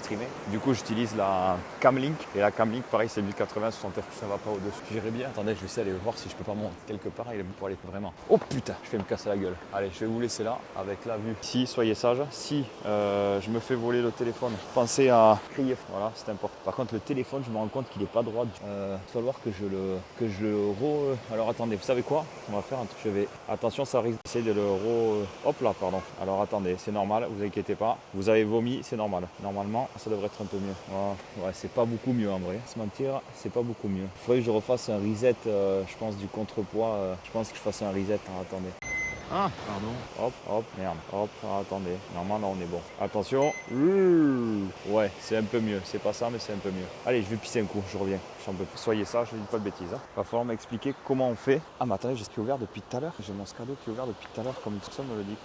streamer. Du coup, j'utilise la Camlink et la Camlink, pareil, c'est 1080 60 fps, ça va pas au-dessus. J'irai bien. Attendez, je vais essayer d'aller voir si je peux pas monter quelque part pour aller vraiment. Oh putain, je vais me casser la gueule. Allez, je vais vous laisser là avec la vue. Si, soyez sages. Si je me fais voler le téléphone, pensez à crier. Voilà, c'est important. Par contre, le téléphone, je me rends compte qu'il est pas droit. Il va falloir que je le Alors attendez, vous savez quoi? On va faire un truc. Je vais. Attention, ça risque d'essayer de le Hop là, pardon. Alors attendez, c'est normal, vous inquiétez pas. Vous avez vomi, c'est normal. Normalement, ça devrait être un peu mieux. Ouais, c'est pas beaucoup mieux en vrai. Se mentir, c'est pas beaucoup mieux. Il faudrait que je refasse un reset, je pense, du contrepoids. Je pense que je fasse un reset. Attendez. Ah, pardon. Hop, merde. Hop, attendez. Normalement, là, on est bon. Attention. Ouais, c'est un peu mieux. C'est pas ça, mais c'est un peu mieux. Allez, je vais pisser un coup. Je reviens. Soyez ça, je ne dis pas de bêtises. Hein. Va falloir m'expliquer comment on fait. Ah, mais attendez, j'ai ce qui est ouvert depuis tout à l'heure. J'ai mon scado qui est ouvert depuis tout à l'heure, comme personne me le dit.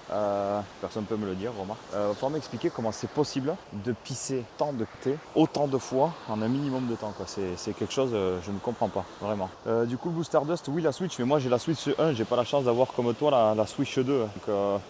Personne ne peut me le dire, remarque. Va falloir m'expliquer comment c'est possible de pisser tant de thé, autant de fois, en un minimum de temps. C'est quelque chose, je ne comprends pas, vraiment. Du coup, le Booster Dust, oui, la Switch, mais moi j'ai la Switch 1, j'ai pas la chance d'avoir comme toi la Switch 2.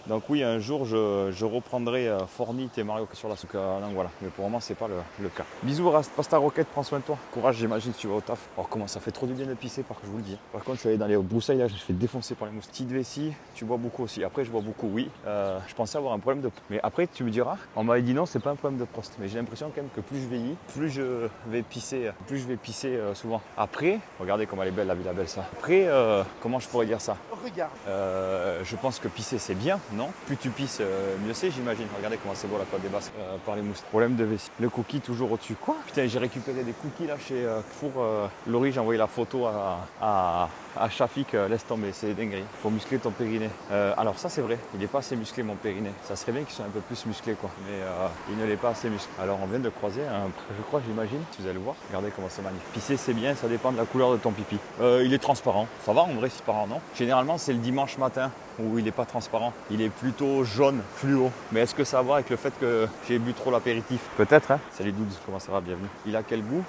Donc oui, un jour, je reprendrai Fortnite et Mario sur la Switch. Donc voilà, mais pour le moment, c'est pas le cas. Bisous, Pasta Rocket, prends soin de toi. Courage, j'imagine. Tu vas au taf. Oh, comment ça fait trop du bien de pisser, je vous le dis. Par contre, je suis allé dans les broussailles, là, je me suis fait défoncer par les moustiques. Petite vessie, tu bois beaucoup aussi. Après, je bois beaucoup, oui. Je pensais avoir un problème de... Mais après, tu me diras, on m'avait dit non, c'est pas un problème de prostate. Mais j'ai l'impression quand même que plus je vieillis, plus je vais pisser souvent. Après, regardez comment elle est belle, la Villa Belsa. Après, comment je pourrais dire ça? Regarde. Je pense que pisser, c'est bien, non? Plus tu pisses, mieux c'est, j'imagine. Regardez comment c'est beau la Côte des Basques par les moustiques. Problème de vessie. Le cookie toujours au-dessus. Quoi? Putain, j'ai récupéré des cookies là chez Four. Laurie, j'ai envoyé la photo à Shafik, laisse tomber, c'est dinguerie. Il faut muscler ton périnée. Alors ça c'est vrai, il n'est pas assez musclé mon périnée. Ça serait bien qu'il soit un peu plus musclé quoi, mais il ne l'est pas assez musclé. Alors on vient de croiser je crois, j'imagine, si vous allez le voir, regardez comment c'est magnifique. Pisser c'est bien, ça dépend de la couleur de ton pipi. Il est transparent, ça va en vrai c'est parent non? Généralement c'est le dimanche matin où il n'est pas transparent. Il est plutôt jaune, fluo. Mais est-ce que ça va voir avec le fait que j'ai bu trop l'apéritif? Peut-être, hein. Salut Douds, comment ça va? Bienvenue. Il a quel goût?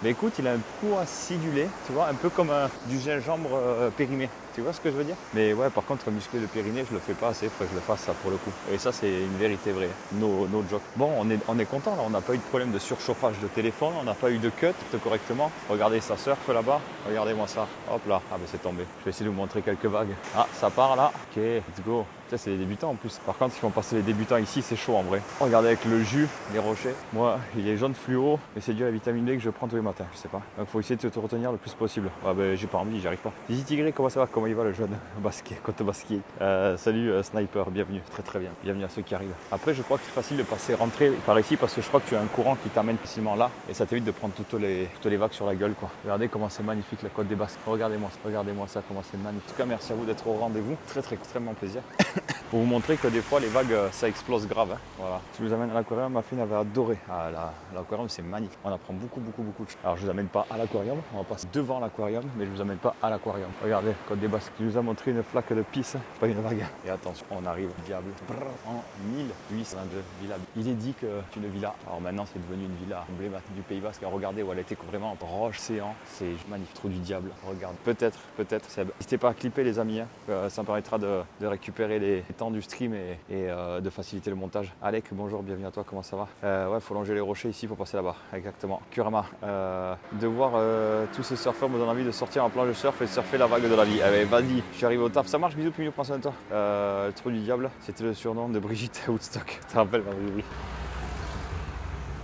Mais écoute, il a un goût acidulé, tu vois, un peu comme du gingembre périmé. Tu vois ce que je veux dire? Mais ouais, par contre, muscler le périnée, je le fais pas assez, il faudrait que je le fasse ça pour le coup. Et ça, c'est une vérité vraie. No joke. Bon, on est content là, on n'a pas eu de problème de surchauffage de téléphone, on n'a pas eu de cut correctement. Regardez, ça surfe là-bas. Regardez-moi ça. Hop là. Ah, ben c'est tombé. Je vais essayer de vous montrer quelques vagues. Ah, ça part là. Ok, let's go. Là, c'est les débutants en plus. Par contre, si on passer les débutants ici, c'est chaud en vrai. Regardez avec le jus, les rochers. Moi, il est jaune fluo, mais c'est dû à la vitamine B que je prends tous les matins. Je sais pas. Donc, faut essayer de te retenir le plus possible. Ouais, ben, j'ai pas envie, j'y arrive pas. Zizi Tigré, comment ça va? Comment il va le jeune basket, côte basket? Salut Sniper, bienvenue. Très très bien. Bienvenue à ceux qui arrivent. Après, je crois que c'est facile de passer, rentrer par ici parce que je crois que tu as un courant qui t'amène facilement là et ça t'évite de prendre toutes les vagues sur la gueule, quoi. Regardez comment c'est magnifique la côte des Basques. Regardez-moi ça, comment c'est magnifique. En tout cas, merci à vous d'être au rendez-vous. Extrêmement plaisir. Pour vous montrer que des fois les vagues ça explose grave. Hein. Voilà. Je vous amène à l'aquarium, ma fille avait adoré. Ah, l'aquarium c'est magnifique. On apprend beaucoup de choses. Alors je vous amène pas à l'aquarium, on va passer devant l'aquarium, mais je vous amène pas à l'aquarium. Regardez, côte des Basques, il nous a montré une flaque de pisse, pas une vague. Et attention, on arrive, diable, en 1822 villa. Il est dit que c'est une villa. Alors maintenant c'est devenu une villa emblématique du Pays Basque. Alors regardez où elle était vraiment en roche séant, c'est magnifique, trop du diable. Regarde, peut-être, Seb. N'hésitez pas à clipper les amis, hein. Ça me permettra de récupérer les temps du stream et de faciliter le montage. Alec, bonjour, bienvenue à toi, comment ça va? Ouais, faut longer les rochers ici, faut passer là-bas, exactement. Kurama, de voir tous ces surfeurs me donne envie de sortir en planche de surf et de surfer la vague de la vie. Allez, vas-y, je suis arrivé au taf, ça marche, bisous, puis prends soin de toi. Le trou du diable, c'était le surnom de Brigitte Woodstock. Tu te rappelles? Oui.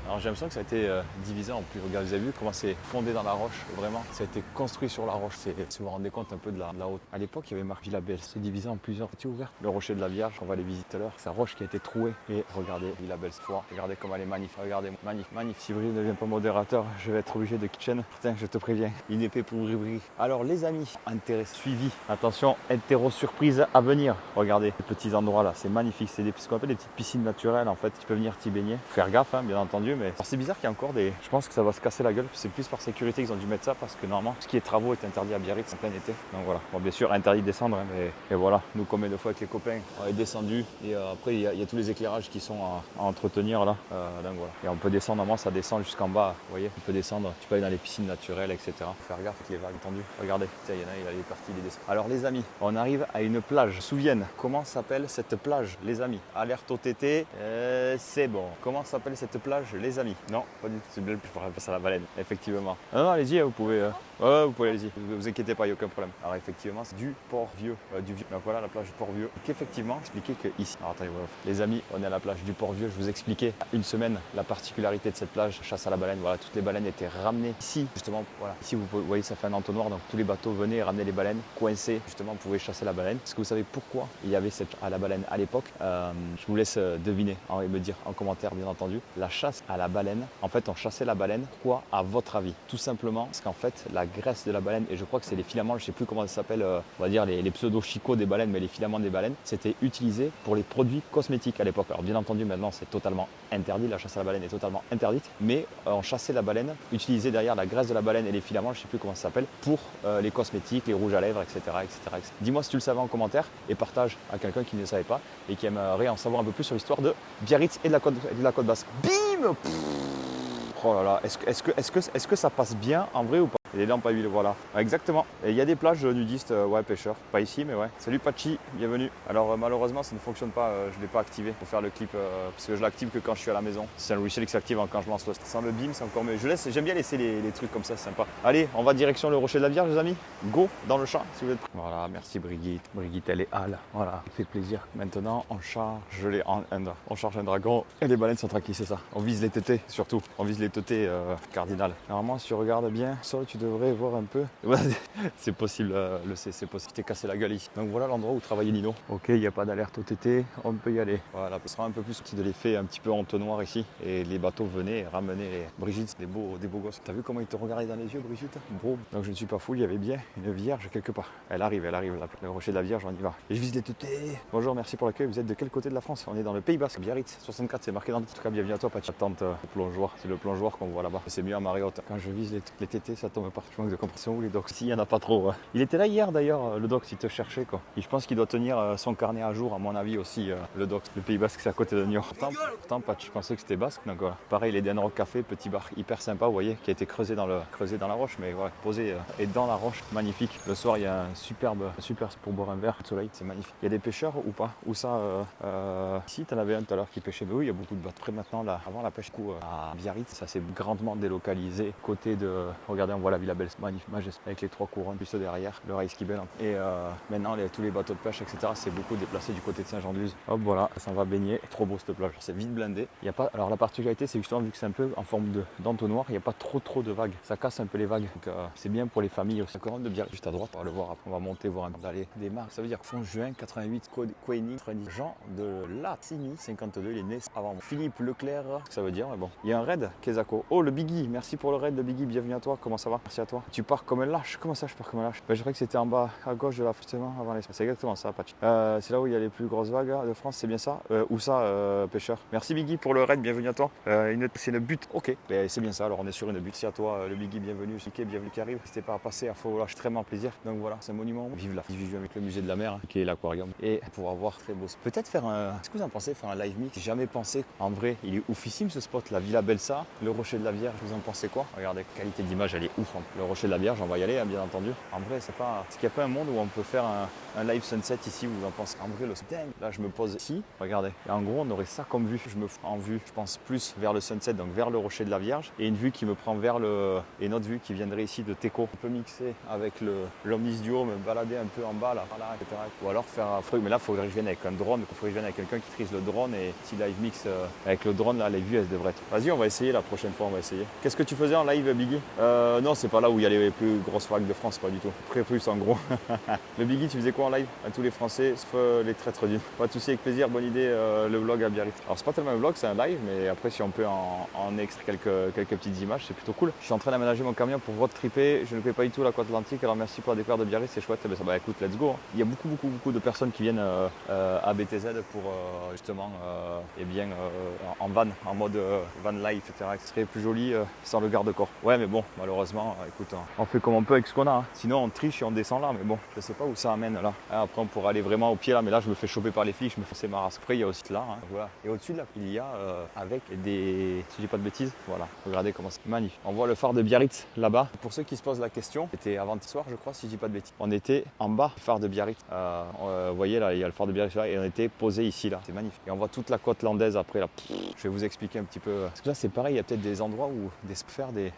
Alors j'ai l'impression que ça a été divisé en plus. Regardez, vous avez vu comment c'est fondé dans la roche, vraiment. Ça a été construit sur la roche. Si vous vous rendez compte un peu de la haute. À l'époque, il y avait marqué Villa Belle. C'est divisé en plusieurs parties ouvertes. Le rocher de la Vierge, on va les visiter tout à l'heure. C'est la roche qui a été trouée. Et regardez, Villa Belle cette fois. Regardez comment elle est magnifique. Regardez, magnifique. Si Brigitte ne devient pas modérateur, je vais être obligé de kitchen. Putain, je te préviens. Une épée pour Brigitte. Alors les amis, intérêt suivi. Attention, interro surprise à venir. Regardez ces petits endroits là, c'est magnifique. C'est ce qu'on appelle des petites piscines naturelles en fait. Tu peux venir t'y baigner. Faire gaffe, hein, bien entendu, mais c'est bizarre qu'il y a encore des. Je pense que ça va se casser la gueule. C'est plus par sécurité qu'ils ont dû mettre ça parce que normalement, ce qui est travaux est interdit à Biarritz en plein été. Donc voilà. Bon, bien sûr, interdit de descendre, hein, mais et voilà. Nous, combien de fois avec les copains, on est descendu et après, il y a tous les éclairages qui sont à entretenir là. Donc voilà. Et on peut descendre, normalement, ça descend jusqu'en bas. Vous voyez, on peut descendre. Tu peux aller dans les piscines naturelles, etc. Faire gaffe avec les vagues tendues. Regardez, il y en a, il est parti, il est descendu. Alors les amis, on arrive à une plage. Souvienne, comment s'appelle cette plage, les amis? Alerte au TT, c'est bon. Comment s'appelle cette plage, les amis? Non, pas du tout. C'est bien, je pourrais passer à la baleine, effectivement. Non, allez-y, vous pouvez. Vous pouvez allez-y. Vous inquiétez pas, il n'y a aucun problème. Alors effectivement, c'est du Port-Vieux, du Vieux. Donc voilà la plage du Port-Vieux. Donc effectivement, expliquer que ici. Alors attendez, voilà. Les amis, on est à la plage du Port-Vieux. Je vous expliquais une semaine la particularité de cette plage, chasse à la baleine. Voilà, toutes les baleines étaient ramenées ici, justement. Voilà, ici vous voyez, ça fait un entonnoir. Donc tous les bateaux venaient et ramenaient les baleines, coincées. Justement, vous pouvez chasser la baleine. Est-ce que vous savez pourquoi il y avait cette à la baleine à l'époque? Je vous laisse deviner et me dire en commentaire, bien entendu. La chasse à la baleine. En fait, on chassait la baleine. Pourquoi, à votre avis? Tout simplement parce qu'en fait, la graisse de la baleine, et je crois que c'est les filaments, je ne sais plus comment ça s'appelle, on va dire les pseudo-chicots des baleines, mais les filaments des baleines, c'était utilisé pour les produits cosmétiques à l'époque. Alors bien entendu, maintenant c'est totalement interdit, la chasse à la baleine est totalement interdite, mais on chassait la baleine, utilisait derrière la graisse de la baleine et les filaments, je ne sais plus comment ça s'appelle, pour les cosmétiques, les rouges à lèvres, etc. Dis-moi si tu le savais en commentaire et partage à quelqu'un qui ne le savait pas et qui aimerait en savoir un peu plus sur l'histoire de Biarritz et de la côte basque. Bim! Oh là là, est-ce que ça passe bien en vrai ou pas? Et les lampes à huile, voilà. Exactement. Et il y a des plages nudistes, ouais, pêcheurs. Pas ici, mais ouais. Salut Pachi, bienvenue. Alors malheureusement, ça ne fonctionne pas. Je ne l'ai pas activé pour faire le clip parce que je l'active que quand je suis à la maison. C'est un logiciel qui s'active quand je lance le. Sans le beam, c'est encore mieux. J'aime bien laisser les trucs comme ça, c'est sympa. Allez, on va direction le Rocher de la Vierge, les amis. Go dans le champ, si vous êtes prêts. Voilà, merci Brigitte. Brigitte, elle est hâle. Voilà, ça fait plaisir. Maintenant, on charge on charge un dragon et les baleines sont tranquilles, c'est ça. On vise les tétés, surtout. On vise les tétés cardinales. Normalement, si tu regardes bien, ça, tu devrais voir un peu. C'est possible, c'est possible. T'es cassé la gueule ici. Donc voilà l'endroit où travaillait Nino. Ok, il n'y a pas d'alerte au TT, on peut y aller. Voilà, ce sera un peu plus petit de l'effet un petit peu entonnoir ici. Et les bateaux venaient et ramenaient les Brigitte, des beaux gosses. T'as vu comment ils te regardaient dans les yeux, Brigitte? Bro. Donc je ne suis pas fou, il y avait bien une vierge quelque part. Elle arrive, le rocher de la Vierge, on y va. Et je vise les tétés. Bonjour, merci pour l'accueil. Vous êtes de quel côté de la France? On est dans le Pays Basque, Biarritz, 64, c'est marqué dans le titre. En tout cas, bienvenue à toi, Pachi. Tente le plongeoir, c'est le plongeoir qu'on voit là-bas. C'est mieux à marée haute. Quand je vise les tétés, ça tombe pas. Je manque de compression ou les docks. Si, il n'y en a pas trop. Il était là hier d'ailleurs, le doc, il te cherchait quoi. Et je pense qu'il doit tenir son carnet à jour, à mon avis aussi, le doc. Le Pays Basque, c'est à côté de Niort. Pourtant, Patch, je pensais que c'était basque. Donc voilà. Pareil, les Den Rock Café, petit bar hyper sympa, vous voyez, qui a été creusé dans la roche, mais voilà, posé et dans la roche, magnifique. Le soir, il y a un super pour boire un verre de soleil, c'est magnifique. Il y a des pêcheurs ou pas? Ou ça, ici, tu en avais un tout à l'heure qui pêchait. Mais oui, il y a beaucoup de bateaux. Après, maintenant, là, avant la pêche à Biarritz, ça s'est grandement délocalisé. Côté de, regardez, on voit la Villa Belle, magnifique, majesté, avec les 3 couronnes, juste derrière, le Rails Kibel. Et maintenant, tous les bateaux de pêche, etc., c'est beaucoup déplacé du côté de Saint-Jean-de-Luz. Hop, voilà, ça va baigner. Trop beau cette plage. C'est vite blindé. Il y a pas... Alors la particularité, c'est justement, vu que c'est un peu en forme d'entonnoir, il n'y a pas trop de vagues. Ça casse un peu les vagues. Donc c'est bien pour les familles aussi. La couronne de Biarritz, juste à droite, on va le voir. Après, on va monter, voir un d'aller des marques. Ça veut dire fond juin 88, Coeni, Jean de Latini, 52, il est né avant moi. Philippe Leclerc, ça veut dire, mais bon. Il y a un raid, Kezako. Oh, le Biggie, merci pour le raid, le Biggie, bienvenue à toi. Comment ça va? Merci à toi. Tu pars comme un lâche. Comment ça, je pars comme un lâche? Je croyais que c'était en bas à gauche de la justement avant l'espace. C'est exactement ça, Patch. C'est là où il y a les plus grosses vagues de France, c'est bien ça? Où ça, pêcheur? Merci Biggie pour le raid, bienvenue à toi. C'est une butte, ok. C'est bien ça, alors on est sur une butte. Merci à toi, le Biggie, bienvenue. Bienvenue qui arrive. N'hésitez pas à passer, à Faux, extrêmement plaisir. Donc voilà, c'est un monument. Vive la vive avec le musée de la mer, hein, qui est l'aquarium. Et pour avoir très beau. Peut-être faire un. Est-ce que vous en pensez, faire un live mix? J'ai jamais pensé. En vrai, il est oufissime ce spot, la Villa Belsa, le Rocher de la Vierge. Vous en pensez quoi? Regardez, qualité d'image, elle est ouf. Hein. Le Rocher de la Vierge, on va y aller, hein, bien entendu. En vrai, c'est pas. Est-ce qu'il n'y a pas un monde où on peut faire un live sunset ici? Vous en pensez? En vrai, le dingue. Là, je me pose ici. Regardez. Et en gros, on aurait ça comme vue. Je me en vue, je pense plus vers le sunset, donc vers le Rocher de la Vierge, et une vue qui me prend vers le. Et une autre vue qui viendrait ici de Teco. On peut mixer avec l'Omnis Duo, me balader un peu en bas là, voilà, etc. Ou alors faire un truc, mais là il faudrait que je vienne avec un drone, il faudrait que je vienne avec quelqu'un qui trise le drone, et si live mix avec le drone là, les vues elles devraient être. Vas-y, on va essayer la prochaine fois, on va essayer. Qu'est-ce que tu faisais en live, Biggie? Non, c'est pas là où il y a les plus grosses vagues de France, pas du tout. Très plus en gros. Le Biggie, tu faisais quoi en live? À tous les Français, sauf les traîtres d'une. Pas de soucis, avec plaisir, bonne idée, le vlog à Biarritz. Alors c'est pas tellement un vlog, c'est un live, mais après si on peut en extraire quelques petites images, c'est plutôt cool. Je suis en train d'aménager mon camion pour road tripper, je ne connais pas du tout la côte atlantique, alors merci pour la découverte de Biarritz, c'est chouette. Bah écoute, let's go. Il y a beaucoup de personnes qui viennent à BTZ pour justement en van, en mode van life, etc. Ce serait plus joli sans le garde-corps. Ouais, mais bon, malheureusement, écoute, on fait comme on peut avec ce qu'on a. Hein. Sinon, on triche et on descend là, mais bon, je sais pas où ça amène là. Après, on pourrait aller vraiment au pied là, mais là, je me fais choper par les flics, je me fais ma race. Après, il y a aussi là, hein, voilà. Et au-dessus de là, il y a avec des, si je dis pas de bêtises, voilà. Regardez comment c'est magnifique. On voit le phare de Biarritz là-bas. Pour ceux qui se posent la question, c'était avant-soir, je crois, si je dis pas de bêtises. On était en bas du phare de Biarritz. Vous voyez là, il y a le phare de Biarritz là, et on était posé ici là. C'est magnifique. Et on voit toute la côte landaise après là. Je vais vous expliquer un petit peu. Parce que là, c'est pareil, il y a peut-être des endroits où faire des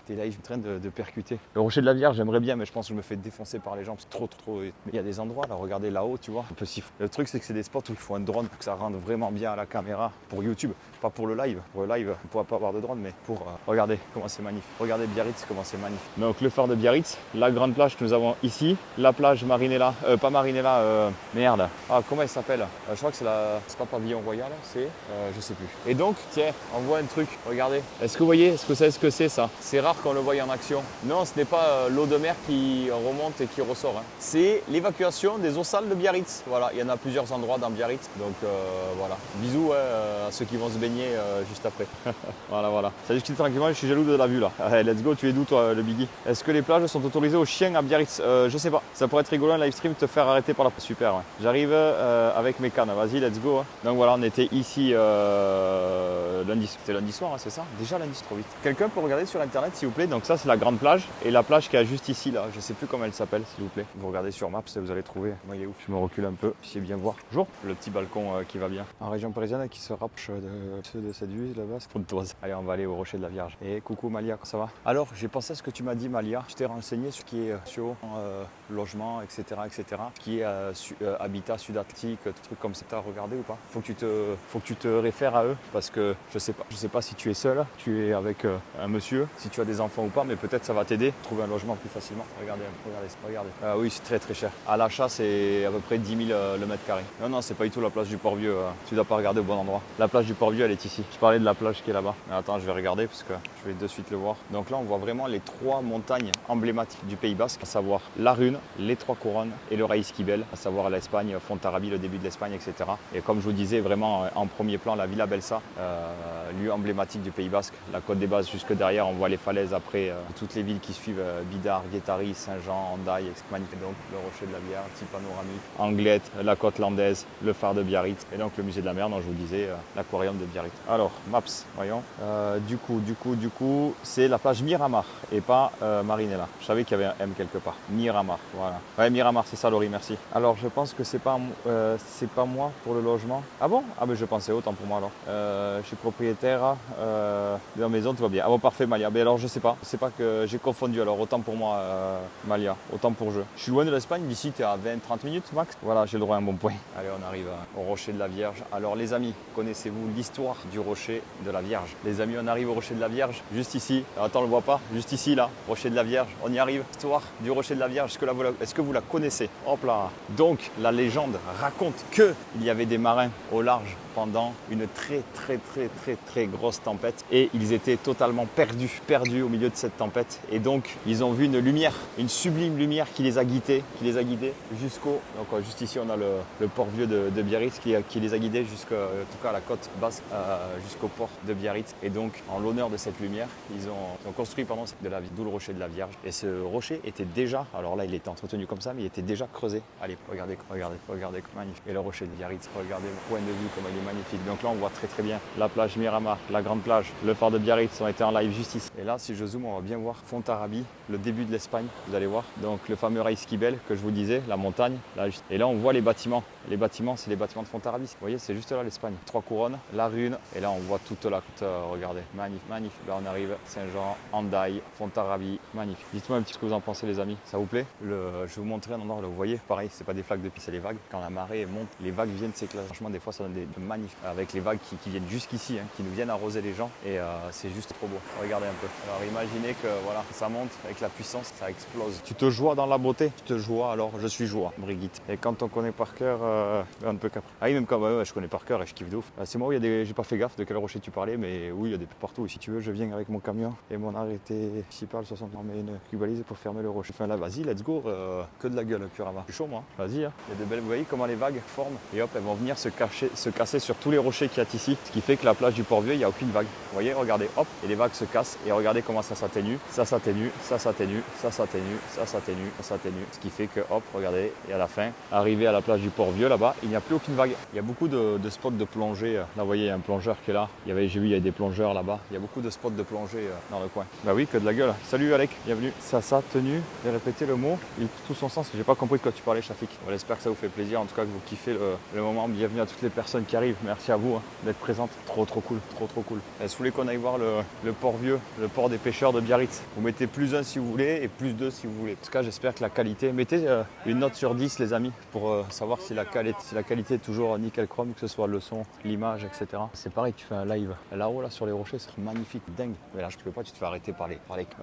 lives en train de percuter. Le Rocher de la Vierge, j'aimerais bien, mais je pense que je me fais défoncer par les jambes. C'est trop. Mais il y a des endroits là, regardez là-haut, tu vois. Un peu siffler. Le truc, c'est que c'est des spots où il faut un drone pour que ça rende vraiment bien à la caméra pour YouTube. Pas pour le live. Pour le live, on ne pourra pas avoir de drone, mais pour regardez comment c'est magnifique. Regardez Biarritz, comment c'est magnifique. Donc le phare de Biarritz, la grande plage que nous avons ici, la plage Marinella, pas Marinella, merde. Ah, comment elle s'appelle? Je crois que c'est pas Pavillon Royal, c'est, je sais plus. Et donc, tiens, on voit un truc. Regardez. Est-ce que vous voyez? Est-ce que vous savez ce que c'est ça? C'est rare qu'on le voie en action. Non, ce n'est pas l'eau de mer qui remonte et qui ressort. Hein. C'est l'évacuation des eaux sales de Biarritz. Voilà, il y en a plusieurs endroits dans Biarritz. Donc voilà. Bisous à ceux qui vont se baigner juste après. voilà. Ça discute tranquillement, je suis jaloux de la vue là. Allez, let's go, tu es d'où toi, le Biggie? Est-ce que les plages sont autorisées aux chiens à Biarritz? Je sais pas. Ça pourrait être rigolo un live stream, te faire arrêter par la. Super, ouais. J'arrive avec mes cannes. Vas-y, let's go. Hein. Donc voilà, on était ici lundi. C'était lundi soir, hein, c'est ça? Déjà lundi, trop vite. Quelqu'un peut regarder sur internet, s'il vous plaît. Donc ça, c'est la grande plage. Et la plage qui est juste ici, là. Je sais plus comment elle s'appelle, s'il vous plaît. Vous regardez sur Maps et vous allez trouver. Moi, il est ouf. Je me recule un peu. Puis bien voir. Bonjour. Le petit balcon qui va bien. En région parisienne, qui se rapproche de cette vue là-bas, c'est Pontoise. Allez, on va aller au Rocher de la Vierge. Et coucou Malia, ça va? Alors, j'ai pensé à ce que tu m'as dit, Malia. Tu t'es renseigné sur ce qui est sur logement, etc., ce qui est habitat sud-atlantique, trucs comme ça. T'as regardé ou pas? Faut que tu te réfères à eux parce que je sais pas si tu es seul, tu es avec un monsieur, si tu as des enfants ou pas, mais peut-être ça va t'aider à trouver un logement plus facilement. Regardez. Oui, c'est très cher. À l'achat, c'est à peu près 10 000 le mètre carré. Non, c'est pas du tout la plage du Port-Vieux. Tu dois pas regarder au bon endroit. La plage du Port-Vieux, elle est ici. Je parlais de la plage qui est là-bas. Attends, je vais regarder parce que je vais de suite le voir. Donc là, on voit vraiment les 3 montagnes emblématiques du Pays Basque, à savoir la Rune, les 3 couronnes et le Raïs Kibel, à savoir l'Espagne, Fontarabie, le début de l'Espagne, etc. Et comme je vous disais, vraiment en premier plan, la Villa Belsa, lieu emblématique du Pays Basque. La côte des Bases jusque derrière, on voit les falaises après, toutes les villes qui suivent, Bidart, Guétari, Saint-Jean, Hendaye, magnifique. Donc le Rocher de la Vierge, petit panoramique, Anglette, la côte landaise, le phare de Biarritz et donc le musée de la mer dont je vous disais, l'aquarium de Biarritz. Alors, Maps, voyons. Du coup, coup, c'est la plage Miramar et pas Marinella. Je savais qu'il y avait un M quelque part. Miramar, voilà. Ouais, Miramar, c'est ça, Laurie, merci. Alors, je pense que c'est pas moi pour le logement. Ah bon? Ah, mais je pensais autant pour moi alors. Je suis propriétaire de la maison, tout va bien. Ah bon, parfait, Malia. Mais alors, je sais pas. C'est pas que j'ai confondu. Alors, autant pour moi, Malia. Autant pour je. Je suis loin de l'Espagne. D'ici, tu es à 20-30 minutes max. Voilà, j'ai le droit à un bon point. Allez, on arrive au Rocher de la Vierge. Alors, les amis, connaissez-vous l'histoire du Rocher de la Vierge? Les amis, on arrive au Rocher de la Vierge, juste ici. Alors, attends, on le voit pas. Juste ici, là. Rocher de la Vierge. On y arrive. Histoire du Rocher de la Vierge. Est-ce que vous la connaissez? Hop là. Donc, la légende raconte qu'il y avait des marins au large pendant une très grosse tempête et ils étaient totalement perdus au milieu de cette tempête et donc ils ont vu une lumière, une sublime lumière qui les a guidés jusqu'au, donc juste ici on a le port vieux de Biarritz qui les a guidés jusqu'à, en tout cas à la côte basque, jusqu'au port de Biarritz et donc en l'honneur de cette lumière ils ont construit d'où le rocher de la Vierge et ce rocher était déjà, alors là il était entretenu comme ça mais il était déjà creusé. Allez, regardez, magnifique. Et le rocher de Biarritz, regardez le point de vue comme il est magnifique. Donc là on voit très bien la plage Miramar, la grande plage, le phare de Biarritz ont été en live juste ici. Et là si je zoome on va bien voir Fontarabie, le début de l'Espagne, vous allez voir. Donc le fameux Raizkibel que je vous disais, la montagne. Là, et là on voit les bâtiments. Les bâtiments c'est les bâtiments de Fontarabie. Vous voyez c'est juste là l'Espagne. Trois couronnes, la Rune et là on voit toute la côte, regardez, magnifique. Là on arrive Saint-Jean, Hendaye, Fontarabie, magnifique. Dites-moi un petit peu ce que vous en pensez les amis, ça vous plaît? Je vais vous montrer un endroit là, vous voyez, pareil c'est pas des flaques de pluie, c'est les vagues. Quand la marée monte, les vagues viennent s'éclater. Franchement des fois ça donne des magnifiques avec les vagues qui viennent jusqu'ici, hein, qui nous viennent arroser les gens et c'est juste trop beau. Regardez un peu. Alors imaginez que voilà, ça monte avec la puissance, ça explose. Tu te joies dans la beauté? Tu te joies, alors je suis joie, Brigitte. Et quand on connaît par cœur, on ne peut qu'après. Ah oui, même quand ouais, je connais par cœur et je kiffe de ouf. C'est moi où il y a des. J'ai pas fait gaffe de quel rocher tu parlais, mais oui, il y a des partout. Et si tu veux, je viens avec mon camion et mon arrêté principal 60 on met une cubalise pour fermer le rocher. Enfin là, vas-y, let's go. Que de la gueule, Kurama. Je suis chaud moi. Vas-y, hein. Il y a de belles. Vous voyez comment les vagues forment et hop, elles vont venir se casser sur tous les rochers qu'il y a ici. Ce qui fait que la plage du Port-Vieux, il n'y a aucune vague. Vous voyez, regardez, hop, et les vagues se cassent et regardez comment ça s'atténue. Ça s'atténue, ça s'atténue, ça s'atténue, ça s'atténue, ça s'atténue. Ce qui fait que hop, regardez, et à la fin, arrivé à la plage du Port-Vieux là-bas, il n'y a plus aucune vague. Il y a beaucoup de spots de plongée. Là, vous voyez, il y a un plongeur qui est là. J'ai vu, il y a des plongeurs là-bas. Il y a beaucoup de spots de plongée dans le coin. Bah oui, que de la gueule. Salut Alec, bienvenue. Ça s'atténue. J'ai répété le mot. Il tout son sens. J'ai pas compris de quoi tu parlais, Shafik. On espère que ça vous fait plaisir. En tout cas, que vous kiffez le moment. Bienvenue à toutes les personnes qui arrivent. Merci à vous d'être présentes. Trop cool. Trop cool. Et si vous voulez qu'on aille voir le port vieux, le port des pêcheurs de Biarritz, vous mettez +1 si vous voulez et +2 si vous voulez. En tout cas, j'espère que la qualité. Mettez une note sur 10, les amis, pour savoir si la qualité est toujours nickel chrome, que ce soit le son, l'image, etc. C'est pareil, tu fais un live là-haut, là, sur les rochers, c'est magnifique, dingue. Mais là, je peux pas, tu te fais arrêter par les.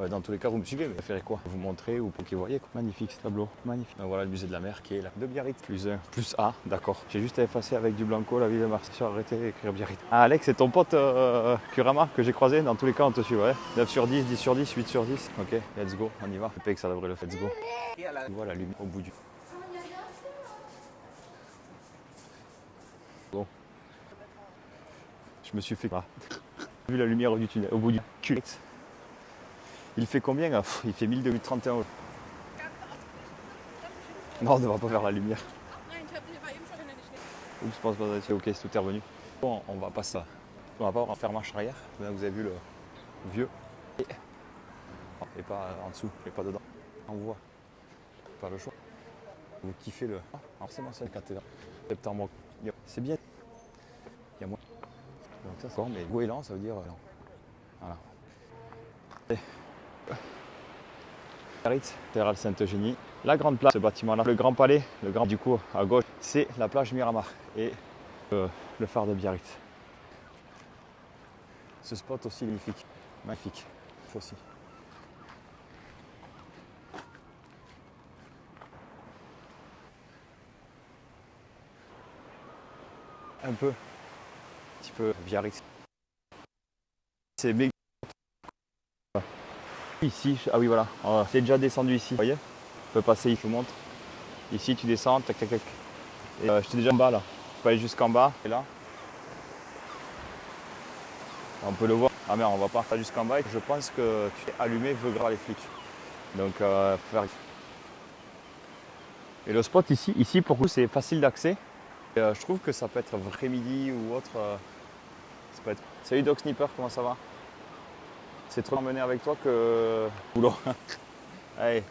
Dans tous les cas, vous me suivez, mais faire quoi? Vous montrer ou pour qu'ils voyez. Magnifique ce tableau, magnifique. Donc voilà le musée de la mer qui est là. De Biarritz, +1, +A, d'accord. J'ai juste à effacer avec du blanco la ville de Marseille, arrêter et écrire Biarritz. Ah, Alex, c'est ton pote Kurama que j'ai croisé. Dans tous les cas, on te suit, ouais. 9 sur 10, 10 sur 10, 8 sur 10. Ok, let's go, on y va. Je sais que ça devrait le faire, let's go. Voilà la lumière au bout du. Bon. Je me suis fait. Vu la lumière du tunnel, au bout du cul. Il fait combien là? Il fait 1231 €. Non, on ne va pas faire la lumière. Oups, je pense pas que c'est ok, c'est tout est revenu. Bon, on va pas ça. On va pas faire marche arrière. Là, vous avez vu le vieux. Et pas en dessous, et pas dedans. On voit. Pas le choix. Vous kiffez le. Alors c'est moi ça, le cathédrale. Septembre. C'est bien. Il y a moins. Donc ça c'est bon, mais goéland ça veut dire non. Voilà. Biarritz, cathédrale Sainte-Eugénie. La grande place, ce bâtiment-là, le grand palais, le grand du coup à gauche, c'est la plage Miramar et le phare de Biarritz. Ce spot aussi magnifique, magnifique, aussi. Un petit peu Biarritz. C'est méga. Ici, ah oui voilà, c'est déjà descendu ici, vous voyez? On peut passer, je vous montre. Ici tu descends, tac tac tac. Et j'étais déjà en bas là. Je peux aller jusqu'en bas. Et là. On peut le voir. Ah merde, on va pas faire jusqu'en bas. Je pense que tu es allumé, veut graver les flics. Donc faire. Et le spot ici pour vous c'est facile d'accès. Je trouve que ça peut être vrai midi ou autre. Ça peut être. Salut Doc Sniper, comment ça va? C'est trop emmené avec toi que boulot. Allez.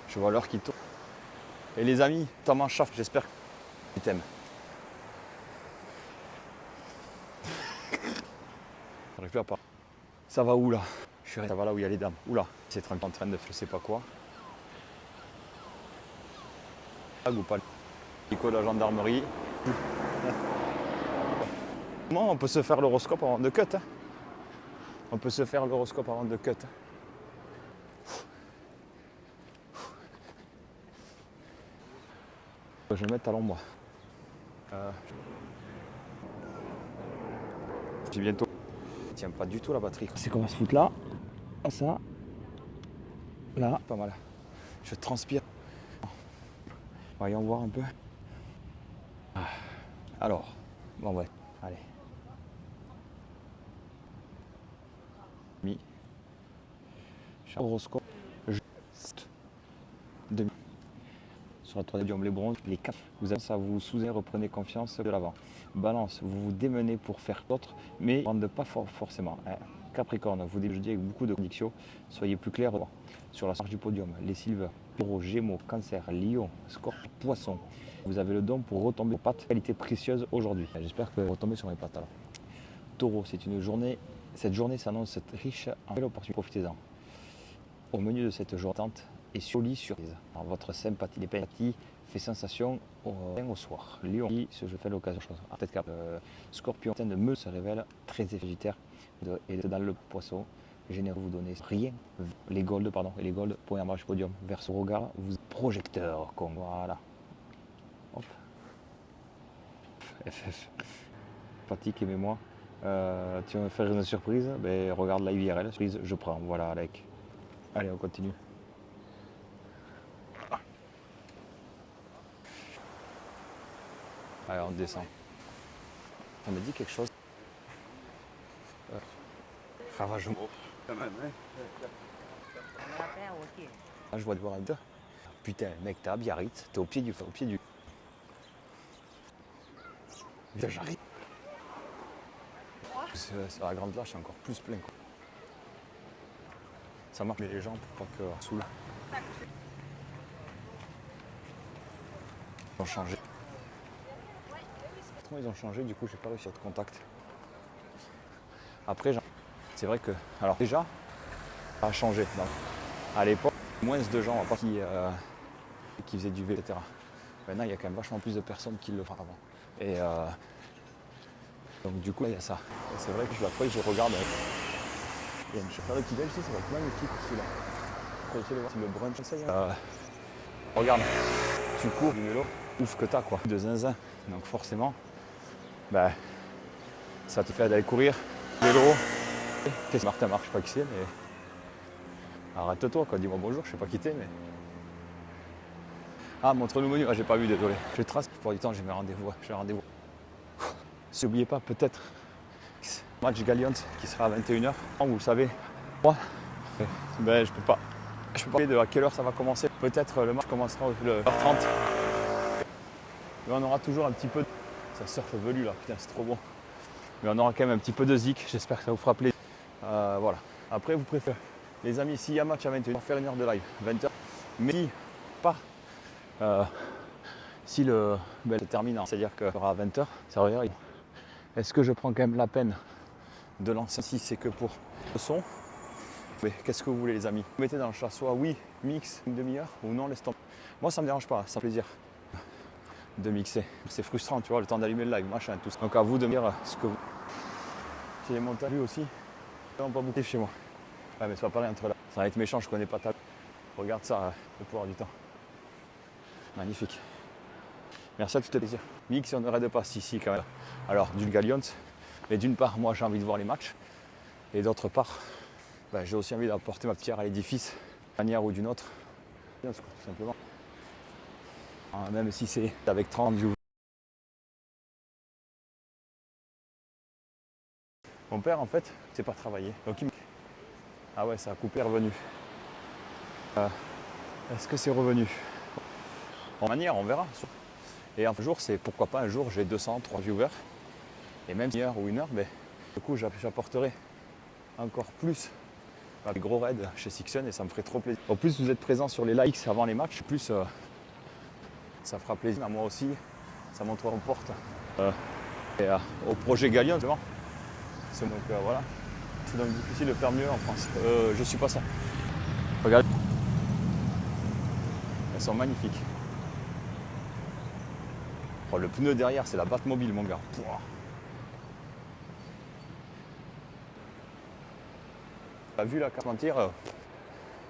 Je vois l'heure qui tourne. Et les amis, t'en manges chaf, j'espère que tu t'aimes. J'arrive plus à parler. Ça va où là? Ça va là où il y a les dames. Oula, c'est en train de faire je sais pas quoi. Ou pas. Nico de la gendarmerie. Comment on peut se faire l'horoscope avant de cut hein? On peut se faire l'horoscope avant de cut. Je vais mettre à l'ombre. Je dis bientôt. Il tient pas du tout la batterie. C'est qu'on va se foutre là. Ça. Là. Pas mal. Je transpire. Voyons voir un peu. Alors. Bon ouais. Allez. Mi. Horoscope. Demi. Sur la troisième, les bronzes, les 4. Vous avez ça, vous sous reprenez confiance de l'avant. Balance, vous vous démenez pour faire d'autres, mais ne pas forcément. Capricorne, vous jeudi avec beaucoup de convictions, soyez plus clair sur la charge du podium. Les Silver, Taureau, Gémeaux, Cancer, Lion, Scorpion, Poisson. Vous avez le don pour retomber aux pattes, qualité précieuse aujourd'hui. J'espère que vous retombez sur mes pattes alors. Taureau, c'est une journée, cette journée s'annonce riche en belles opportunités, profitez-en. Au menu de cette journée, et jolie surprise. Alors, votre sympathie, l'émpathie fait sensation au soir. Lion, je fais l'occasion de chose. Peut-être que Scorpion, de me se révèle très efficace et dans le poisson, généreux, vous donnez rien. Les golds, et les golds, première marche podium. Vers ce regard, vous projecteur, comme voilà. Hop. FF. Fatigue, aimez-moi. Tu vas me faire une surprise, ben, regarde la IVRL, surprise, je prends. Voilà, Alec. Allez, on continue. Allez, on descend. On me dit quelque chose. Ravagement. Quand même, hein. Ah, je vois de voir un deux. Putain, mec, t'es à Biarritz, t'es au pied du. Viens, j'arrive. C'est la grande lâche, c'est encore plus plein. Quoi. Ça marche, mais les gens pour pas que sous là. Ils ont changé. Ils ont changé, du coup j'ai pas réussi à être contact. Après c'est vrai que alors déjà ça a changé. Donc, à l'époque moins de gens qui faisaient du vélo, etc. Maintenant il y a quand même vachement plus de personnes qui le font avant. Et donc du coup il y a ça. Et c'est vrai que la fois je regarde. Il y a une chauffeur de petit belge ici, ça va être magnifique celui-là. Après essayer de voir si le brunch ça regarde, tu cours du vélo, ouf que t'as quoi. De zinzin. Donc forcément. Bah, ça te fait d'aller courir, vélo. Qu'est-ce que Martin marche, je sais pas qui c'est, mais. Arrête-toi quoi, dis-moi bonjour, je sais pas qui t'es, mais. Ah, montre-nous le menu, ah, j'ai pas vu, désolé. Je trace, pour du temps, j'ai mes rendez-vous. N'oubliez pas, peut-être, match Gallions qui sera à 21h. Vous le savez, moi, ben, je peux pas parler de à quelle heure ça va commencer. Peut-être le match commencera à 1h30. Mais on aura toujours un petit peu. Ça surfe velu là, putain c'est trop bon. Mais on aura quand même un petit peu de zik, j'espère que ça vous fera plaisir. Voilà. Après vous préférez, les amis, s'il y a match à 21h, faire une heure de live, 20h. Mais si pas, si le termine, c'est-à-dire que sera à 20h, ça regarde. Est-ce que je prends quand même la peine de lancer si c'est que pour le son? Mais qu'est-ce que vous voulez les amis? Vous mettez dans le chat, soit oui, mix une demi-heure, ou non, laisse tomber. Moi ça me dérange pas, ça me fait plaisir de mixer. C'est frustrant, tu vois, le temps d'allumer le live, machin, tout ça. Donc à vous de me dire ce que vous... J'ai les montages aussi. On pas beaucoup chez moi. Ouais, mais c'est pas pareil entre là. Ça va être méchant, je connais pas ta... Regarde ça, le pouvoir du temps. Magnifique. Merci à tout le plaisir. Mix, on n'aurait pas si quand même. Alors, d'une Gallions, mais d'une part, moi j'ai envie de voir les matchs. Et d'autre part, ben, j'ai aussi envie d'apporter ma pierre à l'édifice, d'une manière ou d'une autre. Tout simplement. Même si c'est avec 30 views. Mon père en fait, c'est pas travailler. Donc il me... Ah ouais, ça a coupé revenu. Est-ce que c'est revenu? En manière, on verra. Et un jour, c'est pourquoi pas un jour j'ai 200, 3 viewers. Et même une heure ou une heure, ben, Du coup, j'apporterai encore plus des gros raids chez Sixon et ça me ferait trop plaisir. En plus, vous êtes présents sur les likes avant les matchs, plus ça fera plaisir à moi aussi. Ça montrera aux portes au projet Galion, justement. C'est donc voilà. C'est donc difficile de faire mieux en France. Je suis pas ça. Regarde. Elles sont magnifiques. Oh, le pneu derrière, c'est la Batmobile, mon gars. Pouah. T'as vu la carte mentir,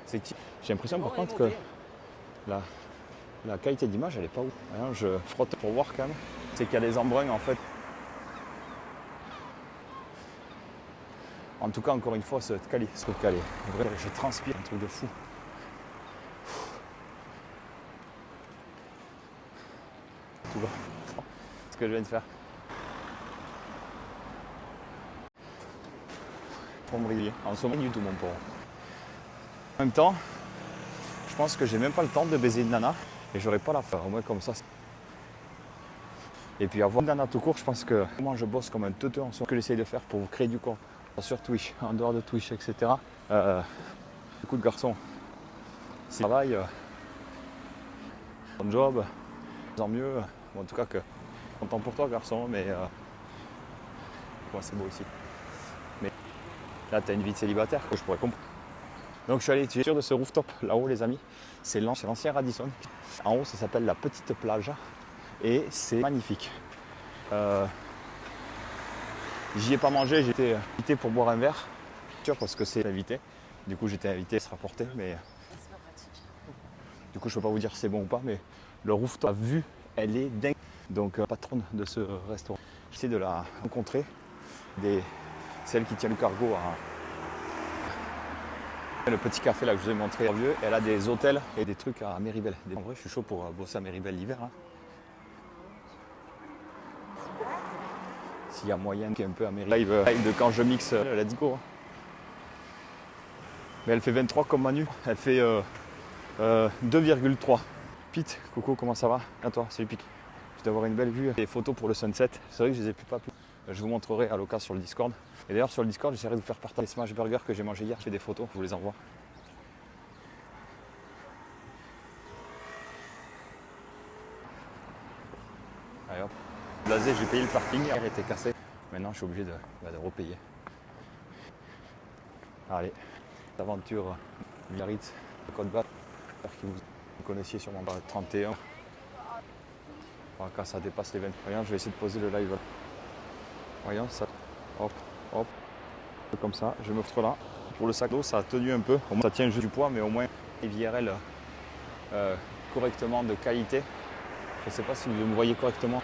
c'est que j'ai l'impression par contre que la qualité d'image elle est pas ouf. Alors, je frotte pour voir quand même. C'est qu'il y a des embruns en fait. En tout cas encore une fois ce cali. Vrai, je transpire, un truc de fou. Tout va. Ce que je viens de faire. Pour me briller. En ce moment du tout mon pauvre. En même temps, je pense que j'ai même pas le temps de baiser une nana et j'aurais pas la faire, au moins comme ça. Et puis avoir une nana tout court, je pense que moi je bosse comme un teuteux en ce que j'essaye de faire pour vous créer du corps sur Twitch, en dehors de Twitch, etc. Beaucoup de garçons, c'est travail, ton job, tant mieux. Bon, en tout cas que content pour toi garçon, mais ouais, c'est beau aussi. Mais là tu as une vie de célibataire que je pourrais comprendre. Donc je suis allé sur de ce rooftop là-haut les amis, c'est l'ancien Radisson. En haut ça s'appelle la petite plage et c'est magnifique. J'y ai pas mangé, j'étais invité pour boire un verre, parce que c'est invité. Du coup j'étais invité à se rapporter, mais du coup je peux pas vous dire si c'est bon ou pas, mais le rooftop, la vue, elle est dingue. Donc patronne de ce restaurant, j'essaie de la rencontrer, celle qui tient le cargo à le petit café là que je vous ai montré, vieux, elle a des hôtels et des trucs à Méribel. En vrai, je suis chaud pour bosser à Méribel l'hiver. Hein. S'il y a moyen qu'il y ait un peu à Méribel. Live de quand je mixe, let's go. Hein. Mais elle fait 23 comme Manu, elle fait 2,3. Pete, coucou, comment ça va? À toi, salut Pic. Je dois avoir une belle vue. Des photos pour le sunset, c'est vrai que je les ai pas pu. Je vous montrerai à l'occasion sur le Discord. Et d'ailleurs sur le Discord, j'essaierai de vous faire partager les smash burgers que j'ai mangé hier. Je fais des photos, je vous les envoie. Allez hop. Blasé, j'ai payé le parking, il était cassé. Maintenant je suis obligé de repayer. Allez, aventure Biarritz, le code BAT, qui vous connaissiez sûrement par 31. Quand ça dépasse les 20. Regarde, je vais essayer de poser le live. Voyons ça. Hop, hop. Comme ça, je me foutre là. Pour le sac d'eau, ça a tenu un peu. Au moins, ça tient juste du poids, mais au moins les VRL correctement de qualité. Je ne sais pas si vous me voyez correctement.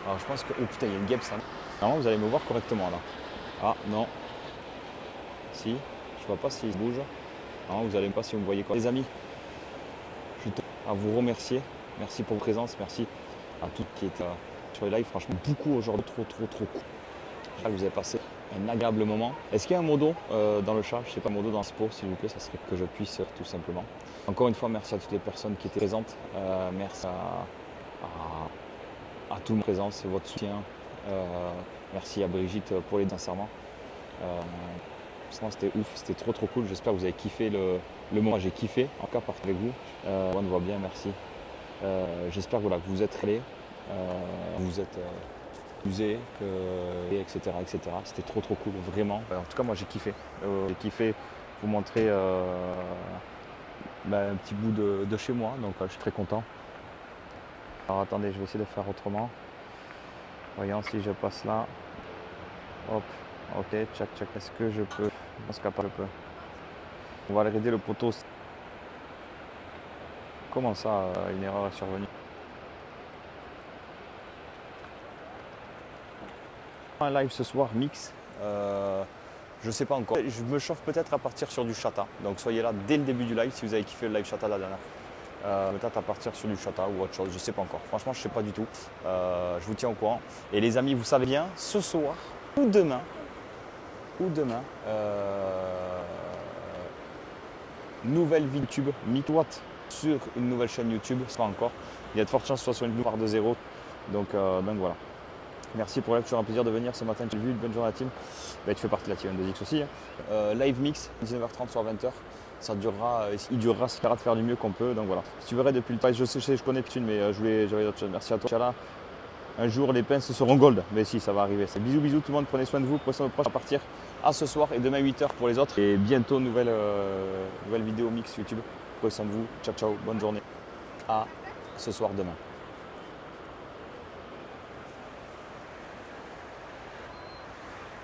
Alors je pense que. Oh putain, il y a une guêpe ça. Normalement, vous allez me voir correctement là. Ah non. Si, je vois pas s'il se bouge. Non, vous allez pas si vous me voyez correctement. Les amis, je tiens à vous remercier. Merci pour vos présences, merci à tous qui étaient sur les lives. Franchement, beaucoup aujourd'hui, trop cool. Vous avez passé un agréable moment. Est-ce qu'il y a un modo dans le chat? Je ne sais pas, un modo dans le sport, s'il vous plaît, ça serait que je puisse tout simplement. Encore une fois, merci à toutes les personnes qui étaient présentes. Merci à tout le monde présent, c'est votre soutien. Merci à Brigitte pour les sincèrement. C'était ouf, c'était trop cool. J'espère que vous avez kiffé le moment. J'ai kiffé, en tout cas, partir avec vous. On voit bien, merci. J'espère que vous êtes allés, vous êtes amusés, etc. C'était trop cool, vraiment. En tout cas, moi j'ai kiffé. J'ai kiffé vous montrer un petit bout de chez moi, donc je suis très content. Alors attendez, je vais essayer de faire autrement. Voyons si je passe là. Hop, ok, tchac. Est-ce que je peux? Je pense qu'à pas je peux. On va aller aider le poteau. Comment ça, une erreur est survenue? Un live ce soir mix, je sais pas encore. Je me chauffe peut-être à partir sur du chata. Donc soyez là dès le début du live si vous avez kiffé le live chata la dernière fois. Peut-être à partir sur du chata ou autre chose, je sais pas encore. Franchement, je sais pas du tout. Je vous tiens au courant. Et les amis, vous savez bien, ce soir ou demain, nouvelle vidéo YouTube, Meetwatt sur une nouvelle chaîne YouTube, c'est pas encore. Il y a de fortes chances que ce soit sur une par de zéro. Donc voilà. Merci pour la toujours un plaisir de venir ce matin. J'ai vu une bonne journée à la team. Tu fais partie de la team M2X aussi. Live mix, 19h30 sur 20h. Il durera ce qu'il de faire du mieux qu'on peut. Donc voilà. Si tu verrais depuis le temps, je connais Ptune, mais j'avais d'autres choses. Merci à toi. Inch'Allah, un jour les pinces seront gold. Mais si, ça va arriver. C'est bisous tout le monde. Prenez soin de vous. Prenez soin de vos proches. À partir à ce soir et demain 8h pour les autres. Et bientôt nouvelle vidéo mix YouTube. Prenez soin de vous. Ciao. Bonne journée. À ce soir demain.